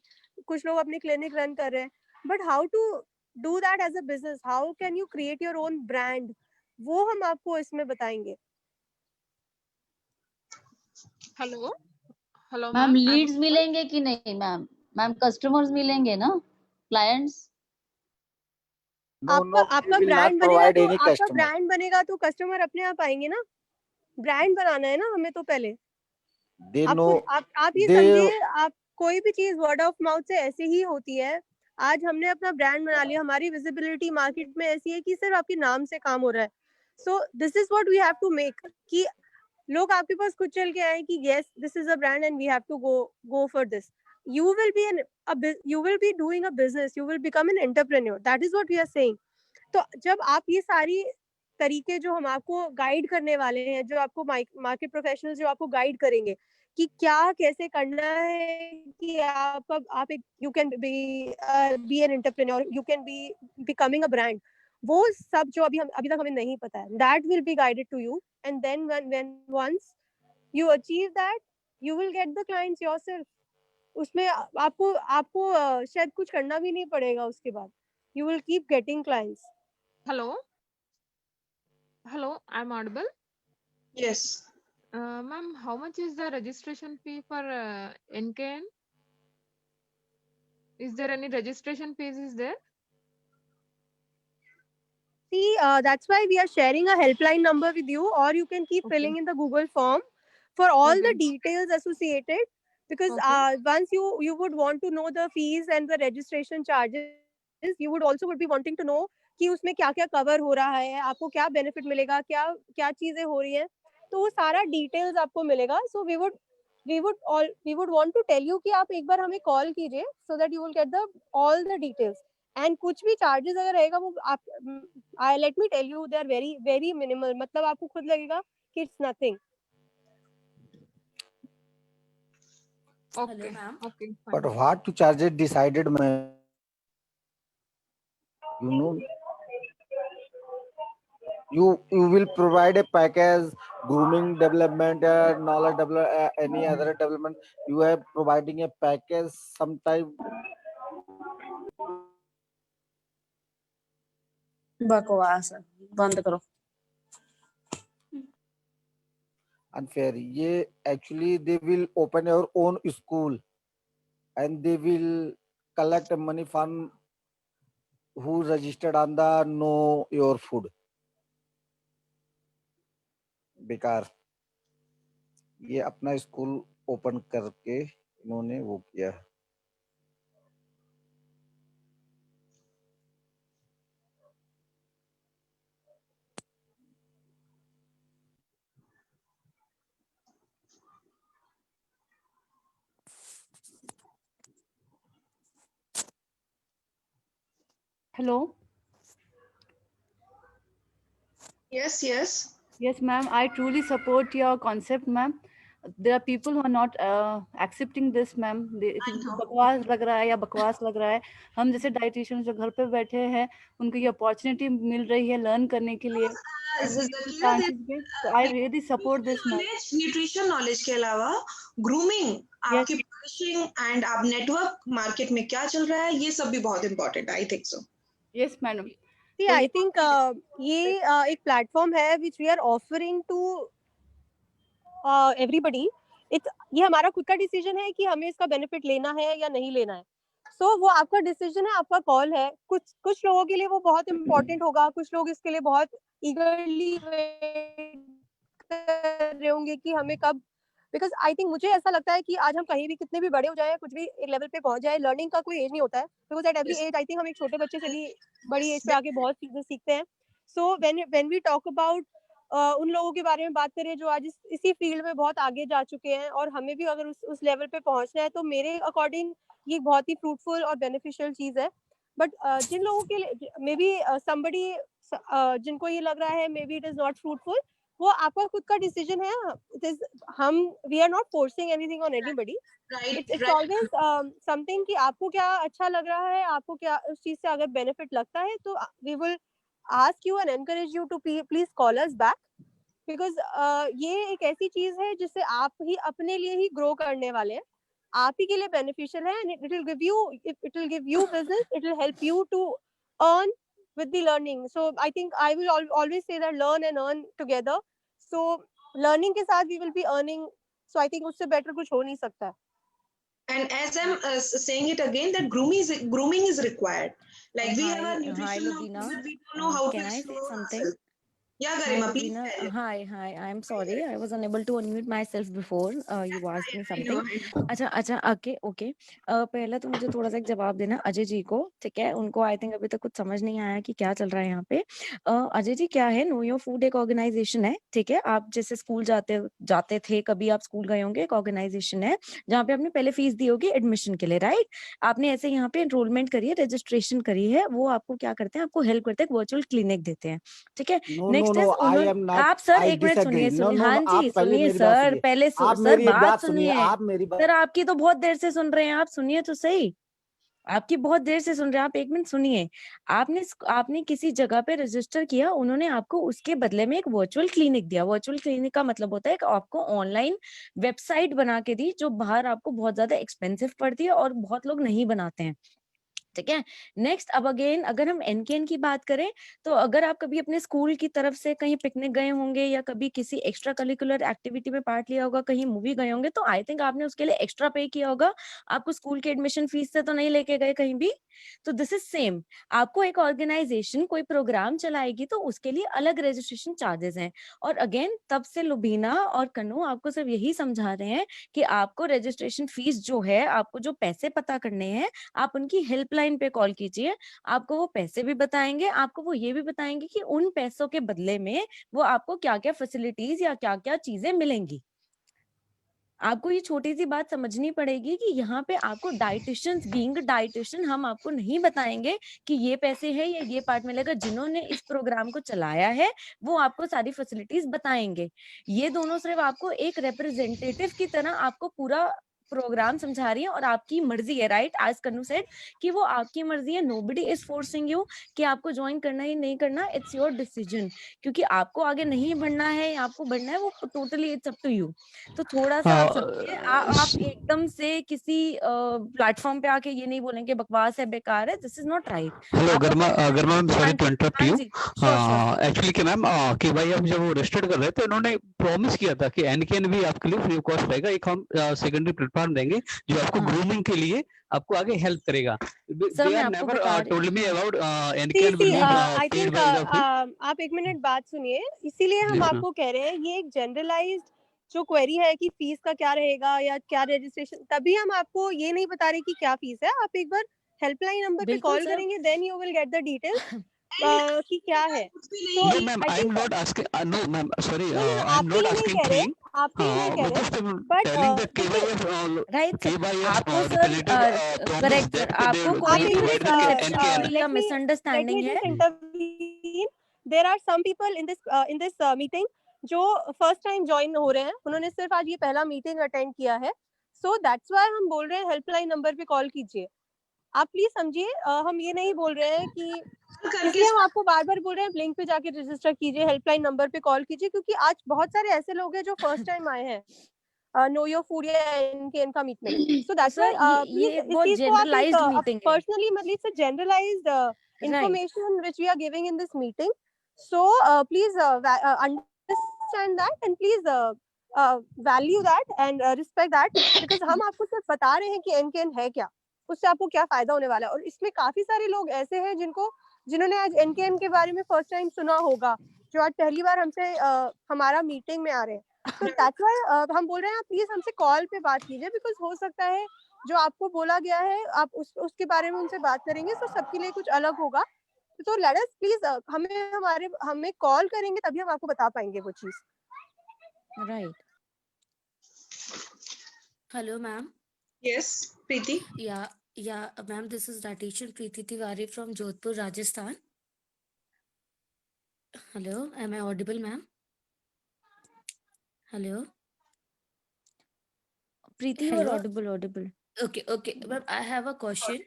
कुछ लोग अपने क्लिनिक रन कर रहे हैं, but how to do that as a business, how can you create your own brand, वो हम आपको इसमें बताएंगे। Hello hello ma'am ma'am, leads मिलेंगे कि नहीं मैम? मैम कस्टमर्स मिलेंगे ना, क्लाइंट्स? No, आपका no, आपका we will ब्रांड not बनेगा provide तो any आपका customer. ब्रांड बनेगा तो कस्टमर अपने आप आएंगे ना। ब्रांड बनाना है ना हमें तो पहले। They आप know, आप ये they समझिए, आप कोई भी चीज वर्ड ऑफ माउथ से ऐसे ही होती है। आज हमने अपना ब्रांड बना लिया, हमारी विजिबिलिटी मार्केट में ऐसी है कि सिर्फ आपके नाम से काम हो रहा है। So this is what we have to make, कि लोग आपके पास खुद चल के आए कि yes this is a brand and we have to go for this. You will be you will be doing a business, you will become an entrepreneur, that is what we are saying. तो जब आप ये सारी तरीके जो हम आपको guide करने वाले हैं, जो आपको मार्केट प्रोफेशनल्स जो आपको गाइड करेंगे कि क्या कैसे करना है, कि आप एक you can be an entrepreneur, you can be becoming a brand, वो सब जो अभी तक हमें नहीं पता है, that will be guided to you, and then when once you achieve that you will get the clients yourself. उसमें आपको आपको शायद कुछ करना भी नहीं पड़ेगा, उसके बाद you will keep getting clients. hello, I'm audible. Yes. Ma'am, how much is the registration fee for NKN? Is there any registration fees is there? See, that's why we are sharing a helpline number with you, or you can keep filling in the Google form for all the details associated, because once you would want to know the fees and the registration charges, you would be wanting to know कि उसमें क्या क्या cover हो रहा है, आपको क्या benefit मिलेगा, क्या क्या चीजें हो रही हैं, तो वो सारा डिटेल्स आपको मिलेगा। So we would want to tell you कि आप एक बार हमें कॉल कीजिए, so that you will get the all the details. And कुछ भी चार्जेस अगर रहेगा वो आप let me tell you, they are very very minimal, मतलब आपको खुद लगेगा कि it's nothing. Okay, okay, but fine. what to charge it decided, man. You know, you will provide a package, grooming development, knowledge development, any other development. You are providing a package sometime. बकवास है, बंद करो। Unfair. Yeah, actually they will open your own school and they will collect money from who registered on the Know Your Food. बेकार, ये अपना school open करके इन्होंने वो किया। Hello. Yes, yes. Yes, ma'am. I truly support your concept, ma'am. There are people who are not accepting this, ma'am. बकवास लग रहा है या बकवास लग रहा है। हम जैसे डाइटिशियन जो घर पे बैठे हैं, उनको ये अपॉर्चुनिटी मिल रही है लर्न करने के लिए। I really support this, ma'am. Nutrition knowledge के अलावा ग्रूमिंग, आपकी पॉलिशिंग एंड आप नेटवर्क मार्केट में क्या चल रहा है, ये सब भी बहुत इंपॉर्टेंट है। I think so. Yes, madam. See, I think ये एक प्लेटफॉर्म है which we are offering to everybody. ये हमारा खुद का डिसीजन है कि हमें इसका बेनिफिट लेना है या नहीं लेना है। सो वो आपका डिसीजन है, आपका कॉल है। कुछ लोगों के लिए वो बहुत इंपॉर्टेंट होगा, कुछ लोग इसके लिए बहुत ईगरली कर रहे होंगे कि हमें कब, बिकॉज आई थिंक मुझे ऐसा लगता है कि आज हम कहीं भी कितने भी बड़े हो जाए, कुछ भी एक लेवल पे पहुंच जाए, लर्निंग का कोई एज नहीं होता है, because at every age I think हम एक छोटे बच्चे से भी बड़ी एज पे आके बहुत चीजें सीखते हैं। So when we talk about उन लोगों के बारे में बात करें जो आज इसी फील्ड में बहुत आगे जा चुके हैं, और हमें भी अगर उस लेवल पे पहुंचना है, तो मेरे अकॉर्डिंग ये बहुत ही फ्रूटफुल और बेनिफिशियल चीज है। बट जिन लोगों के लिए मे बी समबडी जिनको ये लग रहा है maybe it is not fruitful, वो आपका खुद का डिसीजन है। इट इज हम we are not forcing anything on anybody. It's always something कि आपको क्या अच्छा लग रहा है, आपको क्या उस चीज से अगर बेनिफिट लगता है, तो we will ask you and encourage you to please call us back, because ये एक ऐसी चीज है जिससे आप ही अपने लिए ही ग्रो करने वाले हैं, आप ही के लिए बेनिफिशियल है, and it will give you business, it will help you to earn with the learning. So I think I will always say that learn and earn together. So learning के साथ we will be earning, so I think उससे better कुछ हो नहीं सकता है. And as I'm saying it again, that grooming is required. Like we have a Hi, nutrition, Lovina. but we don't know how Can to I say explore something? ourselves. Yeah, Hi, Garima, please. Lovina. Hi. I'm sorry. I was unable to unmute myself before you asked me something. अच्छा, okay. पहला तो मुझे थोड़ा सा एक जवाब देना अजय जी को, ठीक है? उनको आई थिंक अभी तक कुछ समझ नहीं आया कि क्या चल रहा है यहाँ पे। अजय जी, क्या है, नो योर फूड एक ऑर्गेनाइजेशन है, ठीक है? आप जैसे स्कूल जाते थे, कभी आप स्कूल गए होंगे, एक ऑर्गेनाइजेशन है जहाँ पे आपने पहले फीस दी होगी एडमिशन के लिए, राइट? आपने ऐसे यहाँ पे एनरोलमेंट करी है, रजिस्ट्रेशन करी है, वो आपको क्या करते हैं, आपको हेल्प करते हैं, वर्चुअल क्लिनिक देते हैं, ठीक है? नेक्स्ट इज आप सर एक मिनट सुनिए, हाँ जी सुनिए सर, पहले सर बात सुनिए, सर आपकी तो बहुत देर से सुन रहे हैं, आप सुनिए तो सही, आपकी बहुत देर से सुन रहे हैं आप, एक मिनट सुनिए। आपने किसी जगह पे रजिस्टर किया, उन्होंने आपको उसके बदले में एक वर्चुअल क्लिनिक दिया। वर्चुअल क्लिनिक का मतलब होता है कि आपको ऑनलाइन वेबसाइट बना के दी, जो बाहर आपको बहुत ज्यादा एक्सपेंसिव पड़ती है और बहुत लोग नहीं बनाते हैं, ठीक है? नेक्स्ट, अब अगेन अगर हम एनकेएन की बात करें, तो अगर आप कभी अपने स्कूल की तरफ से कहीं पिकनिक गए होंगे या कभी किसी एक्स्ट्रा करिकुलर एक्टिविटी में पार्ट लिया होगा, कहीं मूवी गए होंगे, तो आई थिंक आपने उसके लिए एक्स्ट्रा पे किया होगा, आपको स्कूल के एडमिशन फीस से तो नहीं लेके गए कहीं भी। तो दिस इज सेम, आपको एक ऑर्गेनाइजेशन कोई प्रोग्राम चलाएगी तो उसके लिए अलग रजिस्ट्रेशन चार्जेस हैं। और अगेन तब से लुबीना और कन्नू आपको सिर्फ यही समझा रहे हैं कि आपको रजिस्ट्रेशन फीस जो है, आपको जो पैसे पता करने हैं, आप उनकी हेल्पलाइन पे कॉल कीजिए, आपको वो पैसे भी बताएंगे, आपको वो ये भी बताएंगे कि उन पैसों के बदले में वो आपको क्या क्या फैसिलिटीज या क्या क्या चीजें मिलेंगी। आपको ये छोटी सी बात समझनी पड़ेगी कि यहाँ पे आपको डाइटिशियंस बीइंग डाइटिशियन हम आपको नहीं बताएंगे कि ये पैसे है या ये पार्ट मिलेगा। जिन्होंने इस प्रोग्राम को चलाया है वो आपको सारी फैसिलिटीज बताएंगे। ये दोनों सिर्फ आपको एक रिप्रेजेंटेटिव की तरह आपको पूरा प्रोग्राम समझा रही है और आपकी मर्जी है, राइट? आज कन्नू सेड कि वो आपकी मर्जी है, नोबडी इज फोर्सिंग यू कि आपको ज्वाइन करना ही नहीं करना, इट्स योर डिसीजन। क्योंकि आपको आगे नहीं बढ़ना है या आपको बढ़ना है, वो totally it's up to you. तो थोड़ा सा आप समझिए, आप एकदम से किसी प्लेटफॉर्म पे आके ये नहीं बोलेंगे बकवास है, बेकार है, this is not right. Hello Garma ma'am, sorry to interrupt you. Actually क्या मैम कि भाई हम जब रजिस्टर्ड कर रहे थे, इन्होंने प्रॉमिस किया था कि एनकेएन भी आपके लिए फ्री ऑफ कॉस्ट रहेगा। एक हम सेकेंडरी प्लेटफॉर्म देंगे जो आपको ग्रूमिंग के लिए आपको आगे हेल्प करेगा। They are never told me about NKN will be paid by the fee. आप एक मिनट बात सुनिए, इसीलिए हम आपको कह रहे हैं ये एक जनरलाइज्ड जो क्वेरी है कि फीस का क्या रहेगा या क्या रजिस्ट्रेशन, तभी हम आपको ये नहीं बता रहे कि क्या फीस है। आप एक बार हेल्पलाइन नंबर पे कॉल करेंगे, then you will get the details कि क्या है। No ma'am, I am not asking. No ma'am, sorry, I am not asking thing. आपके लिए नहीं कह रहे, but telling that KYF right आपको सर करेक्ट सर, आपको कोई मिसअंडरस्टैंडिंग है। There are some people in this meeting जो फर्स्ट टाइम ज्वाइन हो रहे हैं, उन्होंने सिर्फ आज ये पहला मीटिंग अटेंड किया है, सो दैट्स व्हाई हम बोल रहे हैं हेल्पलाइन नंबर पे कॉल कीजिए। आप प्लीज समझिए, हम ये नहीं बोल रहे हैं कि इसलिए हम आपको बार बार बोल रहे हैं लिंक पे जाके रजिस्टर कीजिए, हेल्पलाइन नंबर पे कॉल कीजिए, क्योंकि आज बहुत सारे ऐसे लोग हैं जो फर्स्ट टाइम आए हैं नो योर फूड या एनकेएन का मीट में। सो दैट्स व्हाई ये बहुत जनरलाइज्ड मीटिंग है, पर्सनली मतलब it's a generalised information which we are giving in this meeting. So please understand that and please value that and respect that, because हम आपको सिर्फ बता रहे हैं कि एनकेएन है क्या, उससे आपको क्या फायदा होने वाला है। और इसमें काफी सारे लोग ऐसे हैं जिन्होंने आज एनकेएन के बारे में फर्स्ट टाइम सुना होगा, जो आज पहली बार हमसे हमारा मीटिंग में आ रहे हैं। तो दैट्स व्हाई हम बोल रहे हैं आप प्लीज हमसे कॉल पे बात कीजिए, बिकॉज हो सकता है जो आपको बोला गया है आप उसके बारे में उनसे बात करेंगे तो सबके लिए कुछ अलग होगा। तो लेट अस प्लीज हमें कॉल करेंगे तभी हम आपको बता पाएंगे वो चीज। Right. Hello, ma'am. Yes, Preeti. Yeah, ma'am. This is Dietitian Preeti Tiwari from Jodhpur, Rajasthan. Hello, am I audible, ma'am? Hello, Preeti, you are Hello. audible. Okay, ma'am. I have a question.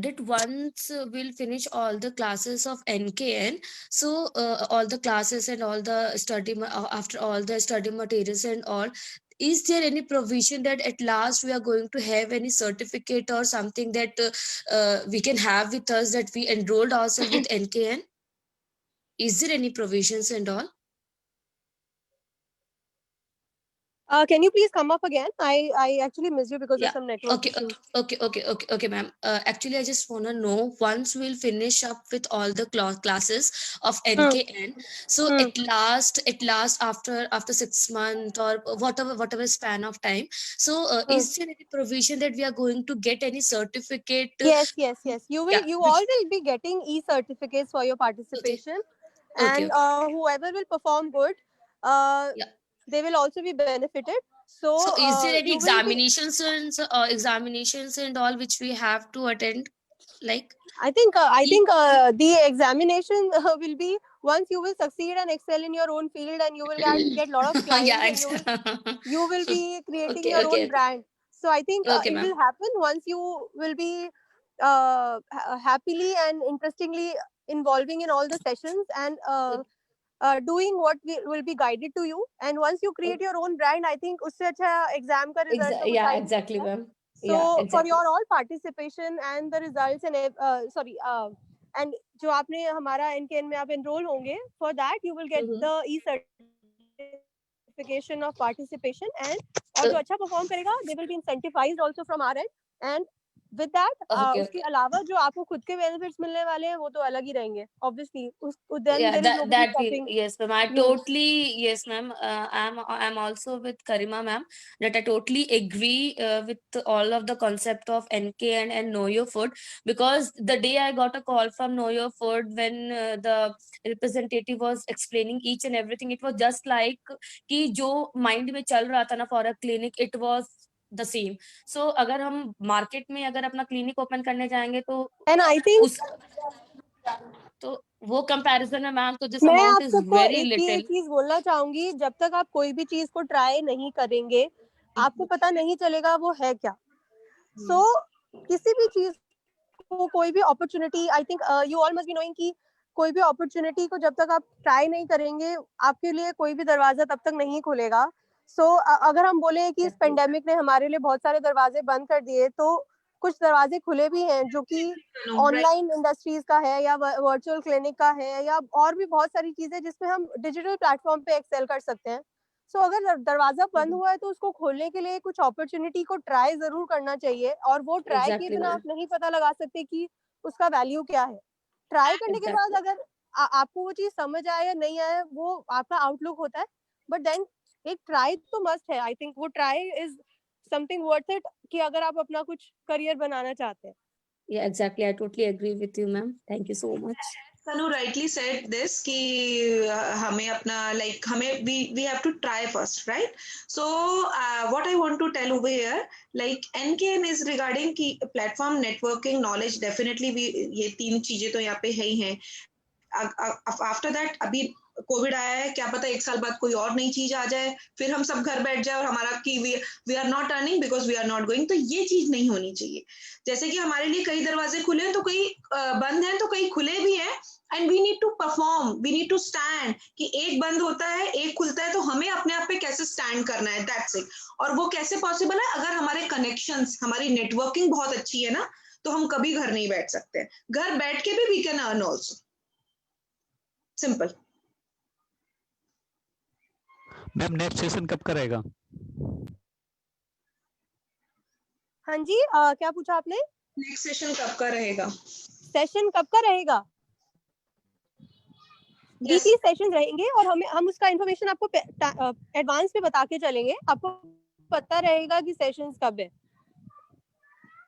That once we'll finish all the classes of NKN, so all the classes and all the after all the study materials and all, is there any provision that at last we are going to have any certificate or something that we can have with us that we enrolled ourselves with NKN? Is there any provisions and all? Can you please come up again? I actually missed you because of Yeah. some network issue. Okay, ma'am. Actually, I just want to know, once we'll finish up with all the classes of NKN, so at last after 6 months or whatever span of time, so is there any provision that we are going to get any certificate? Yes. You all will be getting e-certificates for your participation, and whoever will perform good, they will also be benefited. So is there any you will be, examinations and all which we have to attend? Like, I think the examination will be once you will succeed and excel in your own field, and you will get lot of clients, and you will be creating your own brand. So I think it will happen once you will be happily and interestingly involving in all the sessions and doing what will be guided to you. And once you create your own brand, I think usse acha exam ka result to yeah, kuch exactly, hai. ma'am. So for your all participation and the results and and जो आपने हमारा NKN में आप enroll होंगे, for that you will get the e-certification of participation, and और जो अच्छा perform करेगा they will be incentivized also from our end. And with that उसके अलावा जो आपको खुद के benefits मिलने वाले हैं वो तो अलग ही रहेंगे obviously. Then Yeah, there is nobody that will, stopping yes, ma'am. I you. totally, yes, ma'am. I'm also with Karima, ma'am, that I totally agree with all of the concept of NK and Know Your Food, because the day I got a call from Know Your Food when the representative was explaining each and everything, it was just like कि जो mind में चल रहा था ना for a clinic, it was the same. So अगर हम market में अगर अपना clinic open करने जाएंगे तो And I think तो वो कंपैरिजन में मैम तो दिस मैं अमाउंट इज आपको वेरी एक लिटिल। चीज बोलना चाहूंगी, जब तक आप कोई भी चीज को ट्राई नहीं करेंगे आपको पता नहीं चलेगा वो है क्या। सो किसी भी चीज को, कोई भी opportunity, I think you all must be knowing कि कोई भी अपॉर्चुनिटी को जब तक आप ट्राई नहीं करेंगे आपके लिए कोई भी दरवाजा तब तक नहीं खुलेगा। सो अगर हम बोले कि इस पेंडेमिक ने हमारे लिए बहुत सारे दरवाजे बंद कर दिए, तो कुछ दरवाजे खुले भी हैं जो कि ऑनलाइन इंडस्ट्रीज का है या वर्चुअल क्लिनिक का है या और भी बहुत सारी चीजें जिसमें हम डिजिटल प्लेटफॉर्म पे एक्सेल कर सकते हैं। सो अगर दरवाजा बंद हुआ है तो उसको खोलने के लिए कुछ अपॉर्चुनिटी को ट्राई जरूर करना चाहिए, और वो ट्राई किए बिना आप नहीं पता लगा सकते कि उसका वैल्यू क्या है। ट्राई करने के बाद अगर आपको वो चीज समझ आए या नहीं आए वो आपका आउटलुक होता है, बट देन एक ट्राई तो मस्ट है। आई थिंक वो try is something worth it कि अगर आप अपना कुछ करियर बनाना चाहते हैं। Yeah, exactly. I totally agree with you, ma'am. Thank you so much. Tanu rightly said this कि हमें अपना like हमें we have to try first, right? So what I want to tell over here, like NKN is regarding कि platform networking knowledge definitely we ये तीन चीजें तो यहाँ पे है ही हैं। आफ्टर दैट अभी कोविड आया है, क्या पता एक साल बाद कोई और नई चीज आ जाए, फिर हम सब घर बैठ जाए और हमारा कि we are not earning because we are not going. तो ये चीज नहीं होनी चाहिए। जैसे कि हमारे लिए कई दरवाजे खुले हैं तो कई बंद हैं, तो कई खुले भी हैं, and we need to perform, we need to stand कि एक बंद होता है एक खुलता है, तो हमें अपने आप पे कैसे स्टैंड करना है, दैट्स इट। और वो कैसे पॉसिबल है? अगर हमारे कनेक्शंस, हमारी नेटवर्किंग बहुत अच्छी है ना, तो हम कभी घर नहीं बैठ सकते हैं। घर बैठ के भी we can earn also, simple. Ma'am next session कब करेगा? हाँ जी, क्या पूछा आपने? नेक्स्ट सेशन कब का रहेगा? सेशन कब का रहेगा? वीकली सेशन रहेंगे और हम उसका इन्फॉर्मेशन आपको एडवांस में बता के चलेंगे। आपको पता रहेगा कि सेशंस कब है,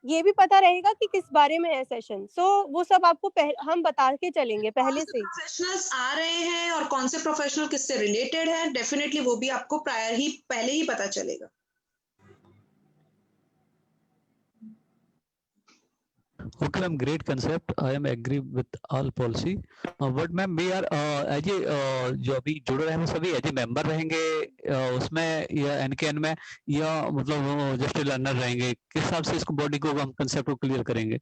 ये भी पता रहेगा कि किस बारे में है सेशन। वो सब आपको हम बता के चलेंगे पहले से। प्रोफेशनल्स आ रहे हैं और कौन से प्रोफेशनल किससे रिलेटेड है, डेफिनेटली वो भी आपको पहले ही पता चलेगा। Okay, ma'am, great concept. I am agree with all policy. But ma'am, we are as a जो अभी जुड़ रहे हैं सभी एज ए मेंबर रहेंगे उसमें या एनकेएन में, या मतलब जस्ट लर्नर रहेंगे? किस हिसाब से इसको बॉडी को हम कंसेप्ट को क्लियर करेंगे?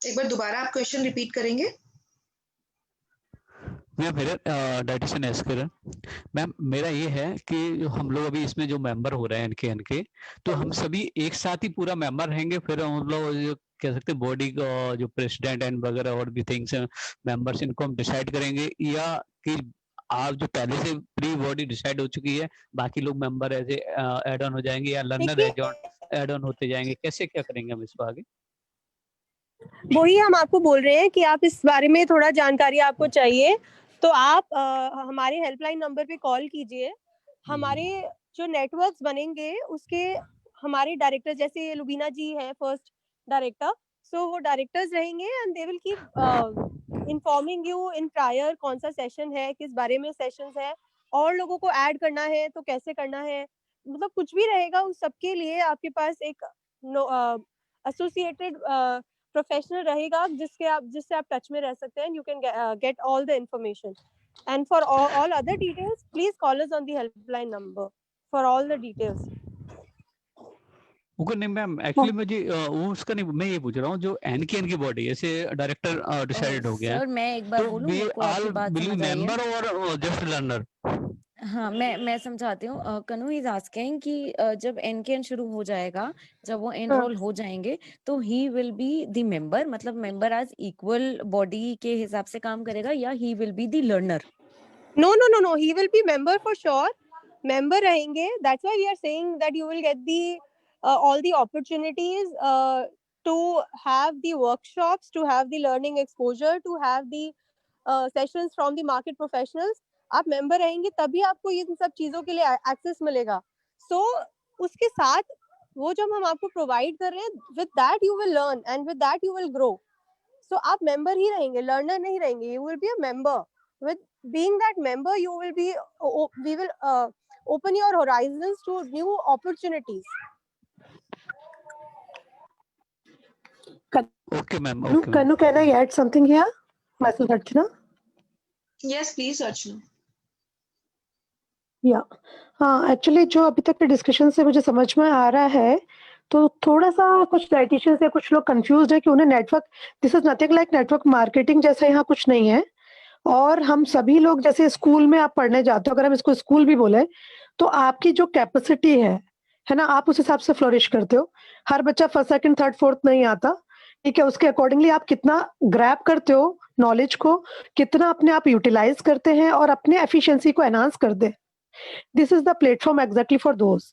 एक बार दोबारा आप क्वेश्चन रिपीट करेंगे? मैम मेरा डाइटिशियन एस किरण मैम, मेरा ये है कि जो हम लोग अभी इसमें जो मेंबर हो रहे हैं एनकेएन के, तो हम सभी एक साथ ही पूरा मेंबर रहेंगे, फिर हम लोग जो कह सकते हैं बॉडी का जो प्रेसिडेंट एंड वगैरह और भी थिंग्स मेंबर्स, इनको हम डिसाइड करेंगे, या कि आप जो पहले से प्री बॉडी डिसाइड हो चुकी है, बाकी लोग मेंबर ऐसे ऐड ऑन हो जाएंगे, या लर्नर ऐड ऑन होते जाएंगे? कैसे क्या करेंगे हम इसको आगे? वही हम आपको बोल रहे हैं कि आप इस बारे में थोड़ा जानकारी आपको चाहिए तो आप हमारे हेल्पलाइन नंबर पे कॉल कीजिए। हमारे जो नेटवर्क्स बनेंगे उसके हमारे डायरेक्टर, जैसे लुबीना जी है फर्स्ट डायरेक्टर, सो वो डायरेक्टर्स रहेंगे and they will keep informing you in prior कौन सा सेशन है, किस बारे में सेशंस है, और लोगों को ऐड करना है तो कैसे करना है, मतलब कुछ भी रहेगा उस सबके लिए आपके पास एक एसोसिएटेड प्रोफेशनल रहेगा जिससे आप टच में रह सकते हैं। You can get all the information and for all other details please call us on the helpline number for all the details. Okay, नहीं मैम, एक्चुअली मुझे वो उसका नहीं, मैं ये पूछ रहा हूँ जो एनकेएन की बॉडी ऐसे डायरेक्टर डिसाइडेड हो गया है, सर मैं एक बार तो बोलूं, मेरे को आपकी बात समझ आई है। मेंबर और जस्ट लर्नर? हाँ, मैं समझाती हूँ। कनु इज आस्किंग कि जब एनकेएन शुरू हो जाएगा, जब वो एनरोल हो जाएंगे, तो he will be the member, मतलब मेंबर एज इक्वल बॉडी के हिसाब से काम करेगा, या he will be the learner? No, he will be member for sure. Member रहेंगे. That's why we are saying that you will get the all the opportunities to have the workshops, to have the learning exposure, to have the sessions from the market professionals. आप member रहेंगे तभी आपको इन सब चीजों के लिए access मिलेगा. So उसके साथ वो जब हम आपको provide कर रहे हैं, with that you will learn and with that you will grow. So आप member ही रहेंगे, learner नहीं रहेंगे. You will be a member. With being that member, you will be we will open your horizons to new opportunities. Okay, ma'am. Okay, Kanu, can I add something here? Myself, Archana. Yes, please, Archana. Yeah. हाँ, actually जो अभी तक के discussion से मुझे समझ में आ रहा है, तो थोड़ा सा कुछ डाइटिशियंस या कुछ लोग कंफ्यूज्ड है कि उन्हें network, this is nothing like network marketing जैसा यहाँ कुछ नहीं है। और हम सभी लोग जैसे स्कूल में आप पढ़ने जाते हो, अगर हम इसको स्कूल भी बोले, तो आपकी जो कैपेसिटी है ना, आप उस हिसाब से फ्लोरिश करते हो। हर बच्चा फर्स्ट सेकंड थर्ड फोर्थ नहीं आता, ठीक है, उसके अकॉर्डिंगली आप कितना ग्रैब करते हो नॉलेज को, कितना अपने आप यूटिलाइज करते हैं और अपने एफिशिएंसी को एनहांस करते हैं। This is the platform exactly for those,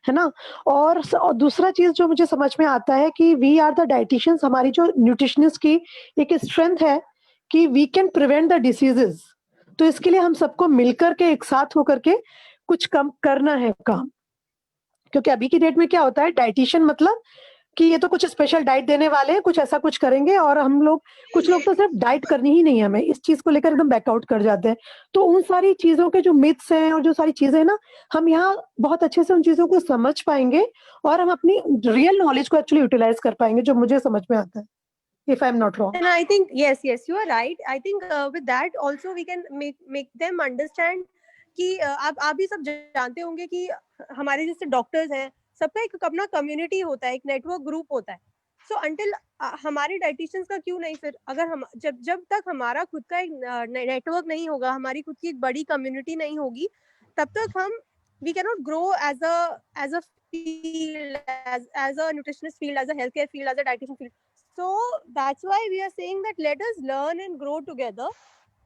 है ना। और दूसरा चीज जो मुझे समझ में आता है कि वी आर द डाइटिशियंस, हमारी जो न्यूट्रिशनिस्ट की एक स्ट्रेंथ है कि we can prevent the diseases. तो इसके लिए हम सबको मिलकर के एक साथ होकर के कुछ कम करना है काम, क्योंकि अभी की डेट में क्या होता है, डाइटिशियन मतलब कि ये तो कुछ स्पेशल डाइट देने वाले हैं, कुछ ऐसा कुछ करेंगे, और हम लोग कुछ लोग तो सिर्फ डाइट करनी ही नहीं है, हमें इस चीज को लेकर एकदम बैकआउट कर जाते हैं। तो उन सारी चीजों के जो मिथ्स हैं और जो सारी चीजें हैं ना, हम यहाँ बहुत अच्छे से उन चीजों को समझ पाएंगे और हम अपनी रियल नॉलेज को एक्चुअली यूटिलाइज कर पाएंगे, जो मुझे समझ में आता है, if I'm not wrong. And I think yes, you are right. I think with that also we can make them understand कि आप भी सब जानते होंगे कि हमारे जैसे डॉक्टर्स हैं, सबका एक अपना कम्युनिटी होता है, एक नेटवर्क ग्रुप होता है। सो अंटिल हमारे डाइटिशियंस का क्यों नहीं, फिर अगर हम जब तक हमारा खुद का एक नेटवर्क नहीं होगा, हमारी खुद की एक बड़ी कम्युनिटी नहीं होगी, तब तक हम we cannot grow as a field, as a nutritionist field, as a healthcare field, as a dietitian field. So that's why we are saying that let us learn and grow together.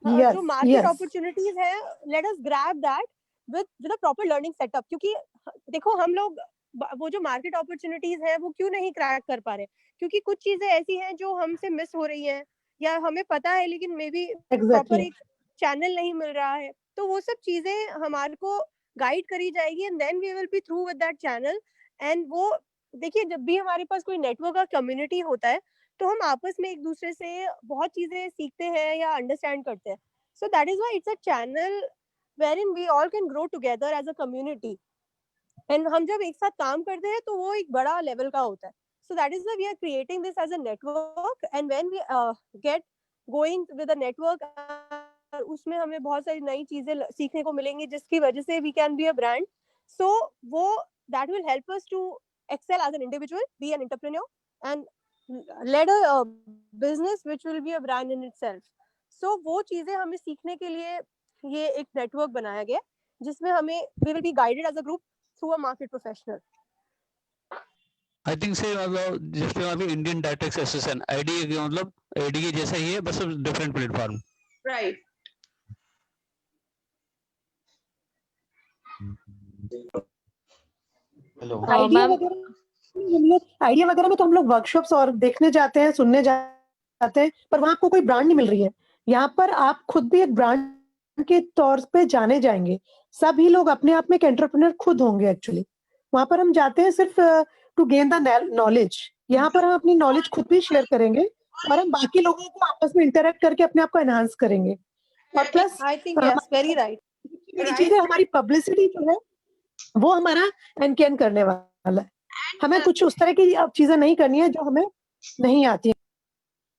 Yes, जो market yes. opportunities है, let us grab that with a proper learning setup. क्योंकि देखो हम लोग वो जो market opportunities है वो क्यों नहीं क्रैक कर पा रहे? क्योंकि कुछ चीजें ऐसी हैं जो हमसे मिस हो रही हैं, या हमें पता है लेकिन मे बी प्रॉपर एग्जैक्टली एक चैनल नहीं मिल रहा है। तो वो सब चीजें हमारे को गाइड करी जाएगी, and then we will be through with that channel. And वो देखिए, जब भी हमारे पास कोई नेटवर्क का कम्युनिटी होता है तो हम आपस में एक दूसरे से बहुत चीजें सीखते हैं या अंडरस्टैंड करते हैं। So that is why it's a channel wherein we all can grow together as a community, and हम जब एक साथ काम करते हैं तो वो एक बड़ा लेवल का होता है। So that is why we are creating this as a network, and when we get going with a network, उसमें हमें बहुत सारी नई चीजें सीखने को मिलेंगी जिसकी वजह से we can be a brand. So वो that will help us to excel as an individual, be an entrepreneur, and lead a business which will be a brand in itself. So वो चीजें हमें सीखने के लिए ये एक नेटवर्क बनाया गया जिसमें हमें we will be guided as a group through a market professional. I think से मतलब जिस पे अभी इंडियन डायटेक्स एसोसिएशन आईडीए के मतलब आईडीए जैसा ही है, बस different platform. Right. Hello idea वगैरह में तो हम लोग वर्कशॉप्स और देखने जाते हैं, सुनने जाते हैं, पर वहां आपको कोई ब्रांड नहीं मिल रही है। यहाँ पर आप खुद भी एक ब्रांड के तौर पे जाने जाएंगे। सभी लोग अपने आप में एक एंटरप्रेन्योर खुद होंगे एक्चुअली। वहां पर हम जाते हैं सिर्फ टू गेन द नॉलेज। यहाँ पर हम अपनी नॉलेज खुद भी शेयर करेंगे और हम बाकी लोगों को आपस में इंटरेक्ट करके अपने आप को एनहांस करेंगे। और plus I think yes, very right. चीजें हमारी पब्लिसिटी जो है वो हमारा एनकेन करने वाला है। हमें कुछ उस तरह की चीजें नहीं करनी है जो हमें नहीं आती है।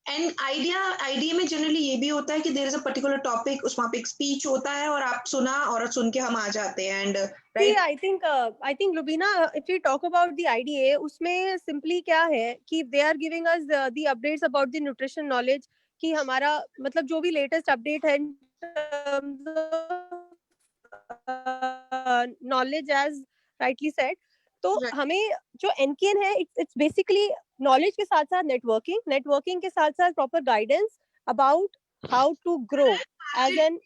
एंड आइडिया में जनरली ये भी होता है कि there is a particular topic, उसमें पे एक स्पीच होता है और आप सुना और सुन के हम आ जाते हैं। And right, I think Rubina, if we talk about the IDA, उसमें सिंपली क्या है कि they are giving us the updates about the nutrition knowledge, कि हमारा मतलब जो भी लेटेस्ट अपडेट है नॉलेज एज राइटली सेड। तो हमें जो एनकेन है इट्स बेसिकली नॉलेज के साथ साथ नेटवर्किंग के साथ साथ proper guidance about how to grow as an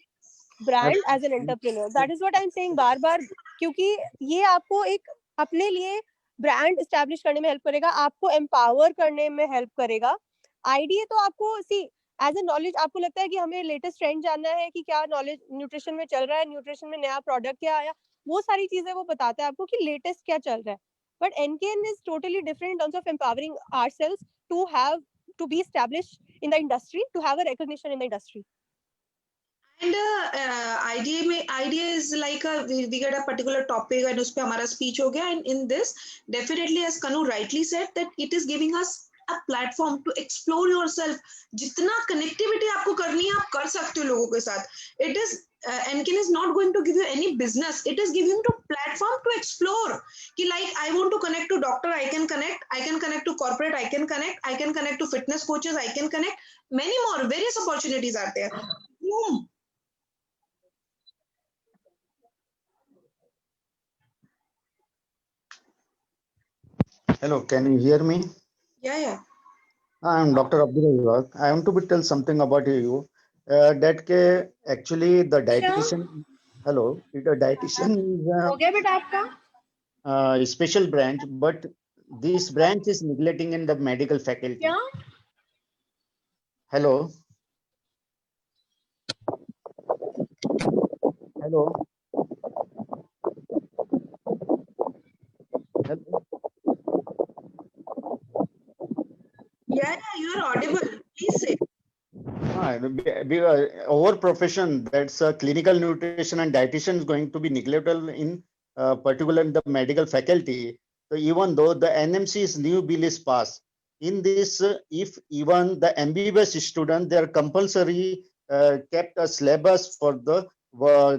brand, as an entrepreneur. That is what I am saying बार बार, क्योंकि ये आपको एक अपने लिए ब्रांड एस्टैब्लिश करने में हेल्प करेगा, आपको एम्पावर करने में हेल्प करेगा। आईडिया तो आपको एज ए नॉलेज, आपको लगता है कि हमें लेटेस्ट ट्रेंड जानना है कि क्या नॉलेज न्यूट्रिशन में चल रहा है, न्यूट्रिशन में नया प्रोडक्ट क्या आया, वो सारी चीजें वो बताता है आपको कि लेटेस्ट क्या चल रहा है। But NKN is totally different in terms of empowering ourselves to be established in the industry, to have a recognition in the industry. And idea is like we get a particular topic and उसपे हमारा speech हो गया, and in this definitely, as Kanu rightly said, that it is giving us a platform to explore yourself. जितना connectivity आपको करनी है आप कर सकते हो लोगों के साथ। It is Enkin is not going to give you any business. It is giving you a platform to explore. कि like I want to connect to doctor, I can connect to corporate, I can connect to fitness coaches, I can connect many more various opportunities are there. Boom. Hello, can you hear me? Yeah. I am Dr. Abdul Razak. I want to tell something about you. That actually the dietitian. Hello, the dietitian is हो गया बेटा आपका? a special branch, but this branch is neglecting in the medical faculty. क्या? Hello. Hello. Hello. Yeah, you are audible. Please say. Our profession, that's clinical nutrition and dietitian, is going to be neglected in particular in the medical faculty. So even though the NMC's new bill is passed, in this, if even the MBBS student, they are compulsory kept a syllabus for the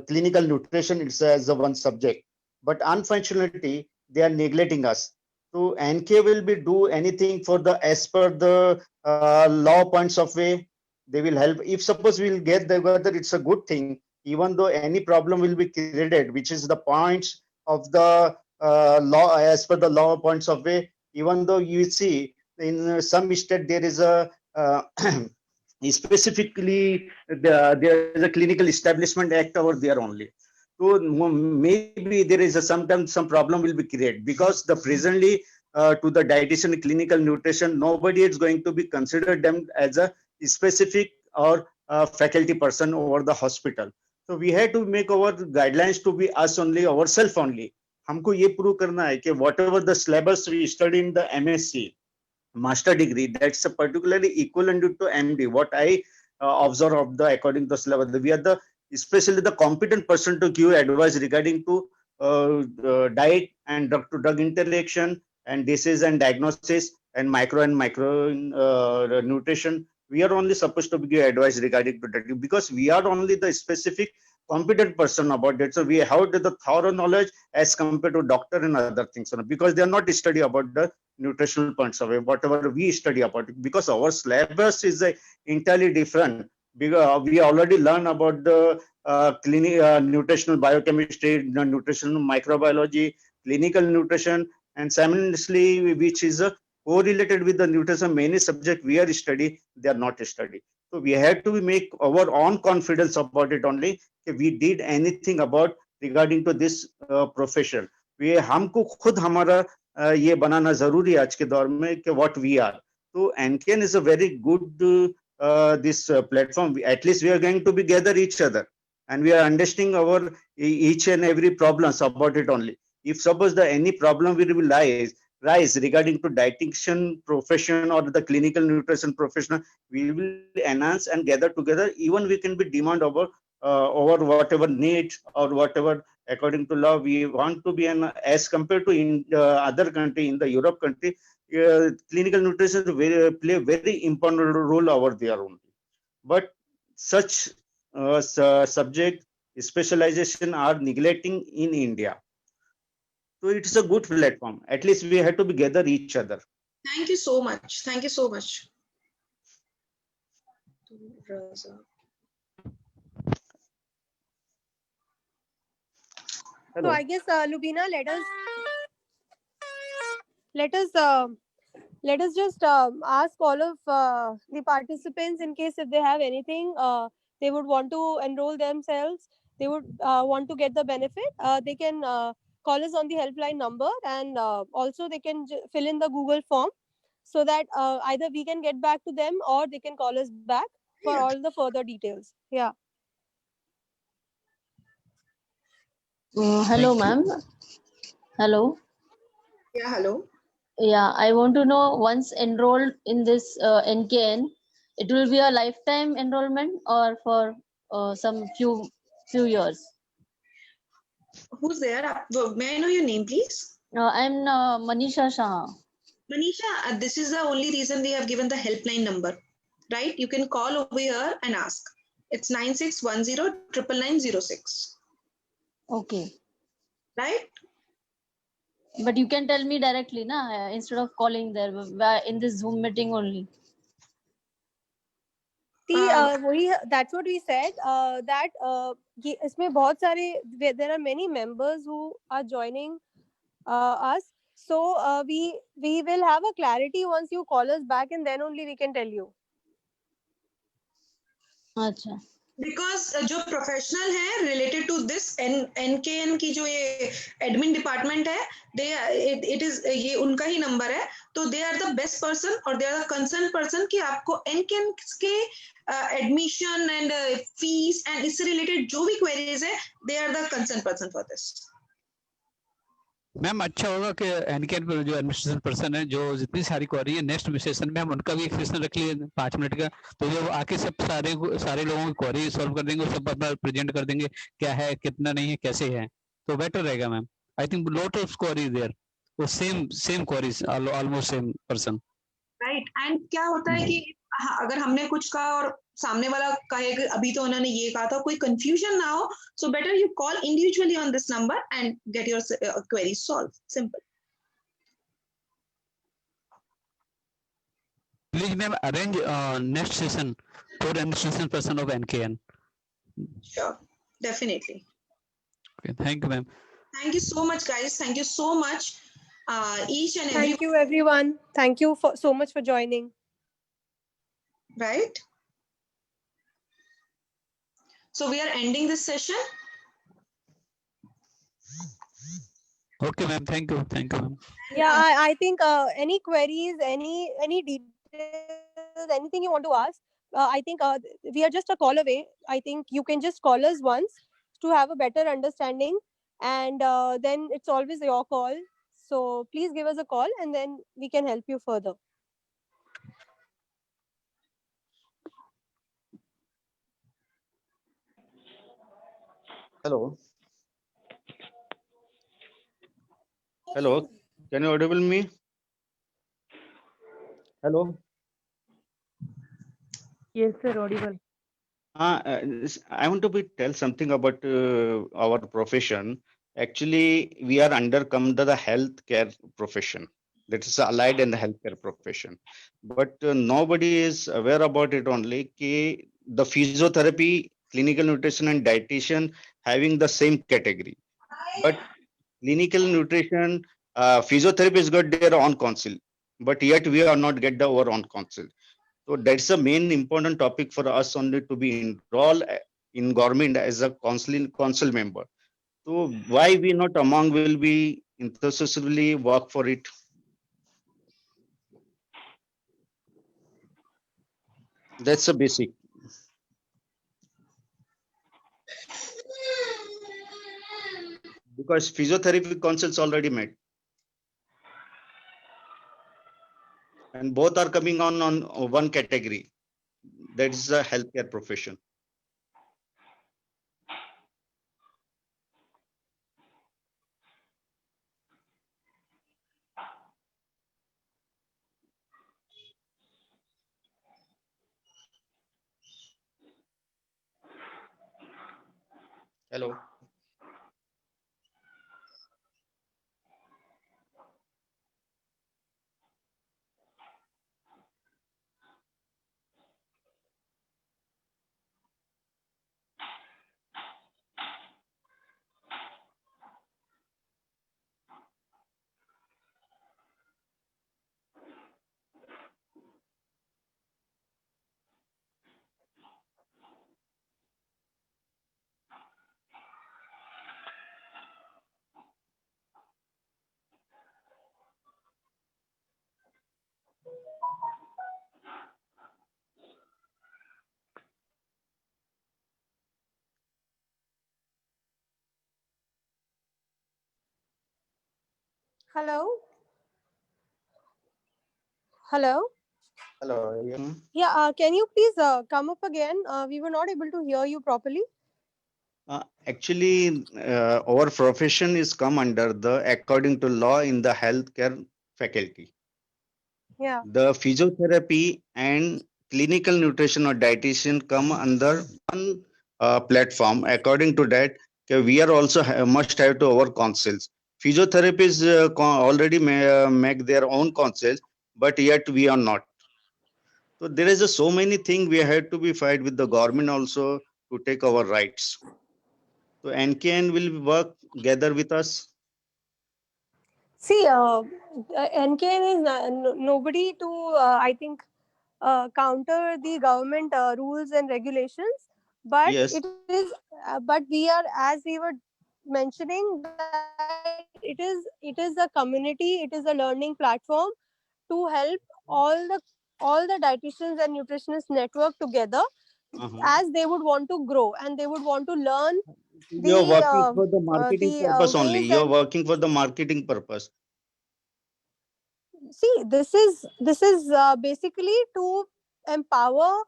clinical nutrition, it's as a one subject. But unfortunately, they are neglecting us. So NK will be do anything for the as per the law points of way. They will help. If suppose we will get together, it's a good thing. Even though any problem will be created, which is the points of the law as per the law points of way. Even though you see in some state there is a specifically there is a clinical establishment act over there only. So maybe there is sometimes some problem will be created, because the presently to the dietitian clinical nutrition, nobody is going to be considered them as a specific or faculty person over the hospital. So we had to make our guidelines to be us only, ourselves only. हमको ये prove करना है कि whatever the syllabus we study in the MSc master degree, that's a particularly equivalent to MD. What I observe of the according to syllabus, we are the especially the competent person to give advice regarding to diet and drug to drug interaction and disease and diagnosis and micro nutrition. We are only supposed to give advice regarding to that, because we are only the specific competent person about that. So we have the thorough knowledge as compared to doctor and other things, because they are not study about the nutritional points of view, whatever we study about it, because our syllabus is entirely different. Because we already learn about the nutritional biochemistry, nutritional microbiology, clinical nutrition, and simultaneously, which is correlated with the nutrition, many subjects we are study, they are not study. So we had to make our own confidence about it only. If we did anything about regarding to this profession, we हमको खुद हमारा ये बनाना जरूरी है आज के दौर में कि what we are. So NKN is a very good this platform. At least we are going to be gather each other, and we are understanding our each and every problems about it only. If suppose the any problem will rise regarding to dietitian profession or the clinical nutrition professional, we will enhance and gather together. Even we can be demand over whatever needs or whatever according to law we want to be an, as compared to in other country, in the Europe country, clinical nutrition play a very important role over there only. But such subject specialization are neglecting in India. So it is a good platform. At least we have to be gather each other. Thank you so much. Thank you so much. So I guess Lubina, let us just ask all of the participants, in case if they have anything they would want to enroll themselves, they would want to get the benefit, they can call us on the helpline number, and also they can fill in the Google form, so that either we can get back to them or they can call us back for all the further details. Yeah. Hello, ma'am. Hello. Yeah, hello. Yeah, I want to know, once enrolled in this NKN, it will be a lifetime enrollment or for some few years? Who's there? May I know your name, please? I'm Manisha Shah. Manisha, this is the only reason we have given the helpline number, right? You can call over here and ask. It's 9610-99906. Okay. Right? But you can tell me directly, na, instead of calling there in this Zoom meeting only. See, that's what we said. That इसमें बहुत सारे, there are many members who are joining us. So we will have a clarity once you call us back, and then only we can tell you. अच्छा. Because जो professional है related to this NKN की जो ये admin department है, it is ये उनका ही number है, तो they are the best person or they are the concerned person कि आपको NKN के admission and fees and इससे related जो भी queries है, they are the concerned person for this. Ma'am अच्छा होगा कि एनकेएन पर जो एडमिनिस्ट्रेशन पर्सन है, जो जितनी सारी क्वेरी है नेक्स्ट सेशन में हम उनका भी एक सेशन रख लिए 5 मिनट का, तो जो आके सब सारे लोगों की क्वेरी सॉल्व कर देंगे, सब अपना प्रेजेंट कर देंगे क्या है कितना नहीं है कैसे है, तो बेटर रहेगा ma'am. I think lot of queries there, वो same queries almost same person. Right. And क्या होता है कि अगर हमने कुछ कहा और सामने वाला कहे कि अभी तो उन्होंने ये कहा था, कोई कंफ्यूजन ना हो, so better you call individually on this number and get your query solve. Simple. Please ma'am arrange next session for administration person of NKN. Sure, definitely. Okay, thank you ma'am. Thank you so much, guys. Thank you so much. Each and every. Thank you, everyone. Thank you so much for joining. Right. So we are ending this session. Okay, ma'am. Thank you. Thank you, ma'am. Yeah, I think any queries, any details, anything you want to ask, I think we are just a call away. I think you can just call us once to have a better understanding, and then it's always your call. So please give us a call, and then we can help you further. Hello. Hello. Can you audible me? Hello. Yes, sir, audible. I want to tell something about our profession. Actually, we are under the healthcare profession. That is allied and the healthcare profession. But nobody is aware about it only. Ki the physiotherapy, clinical nutrition, and dietitian having the same category. But clinical nutrition, physiotherapy is got their own council. But yet we are not get our own council. So that's the main important topic for us only to be enrolled in government as a council member. So why we not among will be enthusiastically work for it? That's a basic. Because physiotherapy councils already met. And both are coming on one category. That is the healthcare profession. Hello. Hello. Hello. Hello. Yeah, can you please come up again? We were not able to hear you properly. Actually, our profession is come under the according to law in the healthcare faculty. Yeah. The physiotherapy and clinical nutrition or dietitian come under one platform. According to that, we are also must have to our councils. Physiotherapists already make their own councils, but yet we are not. So there is so many things we have to be fight with the government also to take our rights. So NKN will work together with us. See, NKN is nobody to, I think, counter the government rules and regulations. But Yes. but we are, as we were mentioning, that it is a community, it is a learning platform to help all the dietitians and nutritionists network together, as they would want to grow and they would want to learn You're working for the the marketing purpose only. ways. You're And working for the marketing purpose. see, this is basically to empower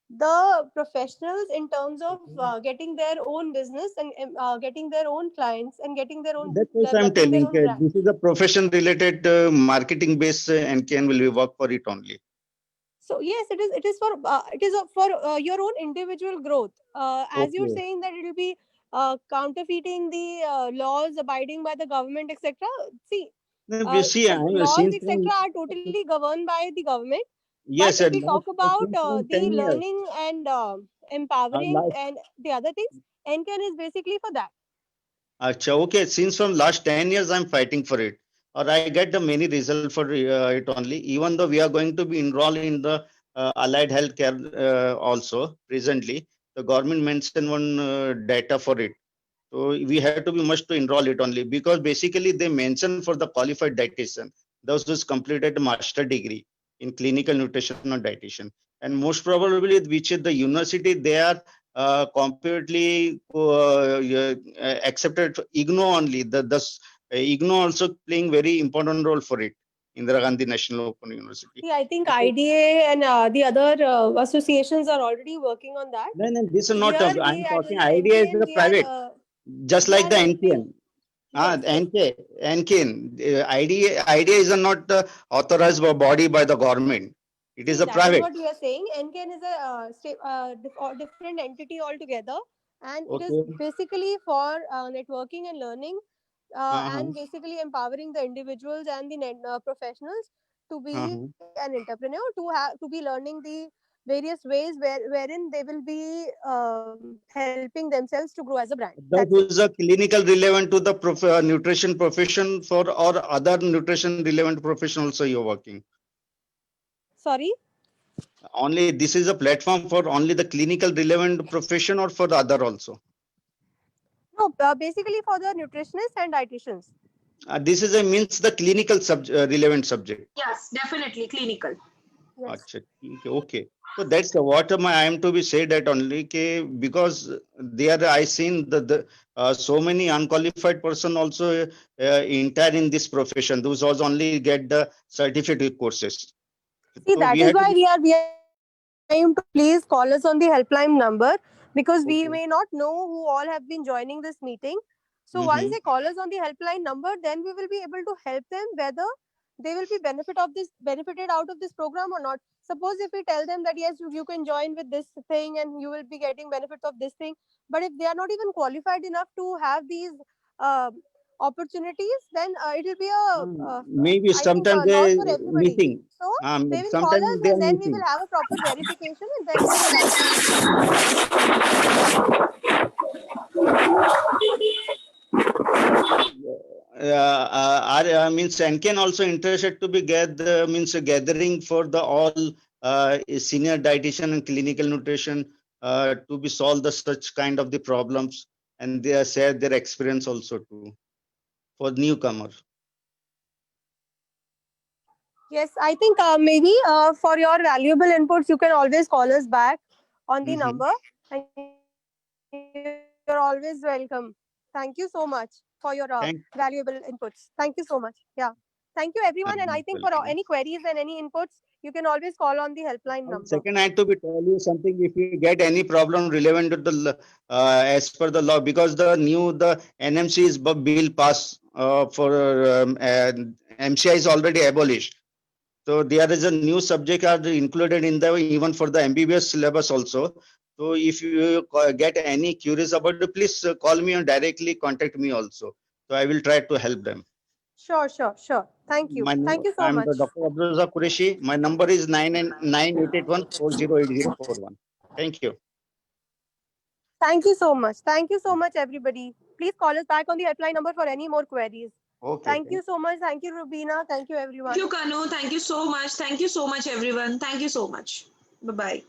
the professionals in terms of getting their own business and getting their own clients and getting their own That's what I'm developing their telling. own brand. This is a profession related marketing based NKN will be work for it only. So yes, it is for your own individual growth, as you're Okay. saying that it will be counterfeiting the laws, abiding by the government, etc. See, No, we see, the I'm laws, seen etc., from are totally governed by the government. But yes, if we talk about seen from the 10 years. learning and empowering Last, and the other things, NCAN is basically for that. Acha, okay, since from last 10 years I'm fighting for it, or I get the many result for it only. Even though we are going to be enrolled in the allied healthcare also presently, the government mentioned one data for it. So we have to be must to enroll it only, because basically they mention for the qualified dietitian, those who's completed master degree in clinical nutrition or dietitian, and most probably which is the university they are completely accepted IGNOU only. IGNOU also playing very important role for it. Indira Gandhi National Open University. See, I think IDA and the other associations are already working on that. No, this is not. Here I'm we at talking. the IDA is NKN, the we private, are just like the NKN. Yes, NKN. IDA is not authorized body by the government. It is See, a that is private. what we are saying. NKN is a different entity altogether, and it is Okay. basically for networking and learning, Uh-huh. and basically empowering the individuals and the professionals to be Uh-huh. an entrepreneur, to be learning the various ways wherein they will be helping themselves to grow as a brand. That is a clinical relevant to the nutrition profession for or other nutrition relevant profession also you're working. Sorry. Only this is a platform for only the clinical relevant profession or for the other also. No, basically for the nutritionists and dietitians. This is a means the clinical relevant subject. Yes, definitely clinical. Achha, okay. So that's what I am to be said that only because there I seen the so many unqualified person also enter in this profession. Those was only get the certificate courses. See, So that we is had why to, we are trying to please call us on the helpline number, because we may not know who all have been joining this meeting. So once they call us on the helpline number, then we will be able to help them whether they will be benefited out of this program or not. Suppose if we tell them that yes, you can join with this thing and you will be getting benefits of this thing, but if they are not even qualified enough to have these opportunities, then it will be a maybe I think sometimes loss they for everybody. missing. So they will call Sometimes us they are and then we missing. will have a proper verification and then we will actually. Means NKN also interested to be gathering for the all senior dietitian and clinical nutrition to be solve the such kind of the problems, and they share their experience also too for newcomer. Yes, I think maybe for your valuable inputs, you can always call us back on the number. And you're always welcome. Thank you so much for your valuable inputs. Thank you so much. Yeah. Thank you, everyone. And I think for any queries and any inputs, you can always call on the helpline number. Second, I have to be tell you something. If you get any problem relevant to the as per the law, because the NMC is bill passed for MCI is already abolished. So there is a new subject are included in the even for the MBBS syllabus also. So if you get any curious about it, please call me and directly contact me also. So I will try to help them. Sure. Thank you. Thank you so I'm much. Dr. Abdulrazak Qureshi. My number is 9881-408041. Thank you. Thank you so much. Thank you so much, everybody. Please call us back on the helpline number for any more queries. Okay. Thank you so much. Thank you, Rubina. Thank you, everyone. Thank you, Kanu. Thank you so much. Thank you so much, everyone. Thank you so much. Bye-bye.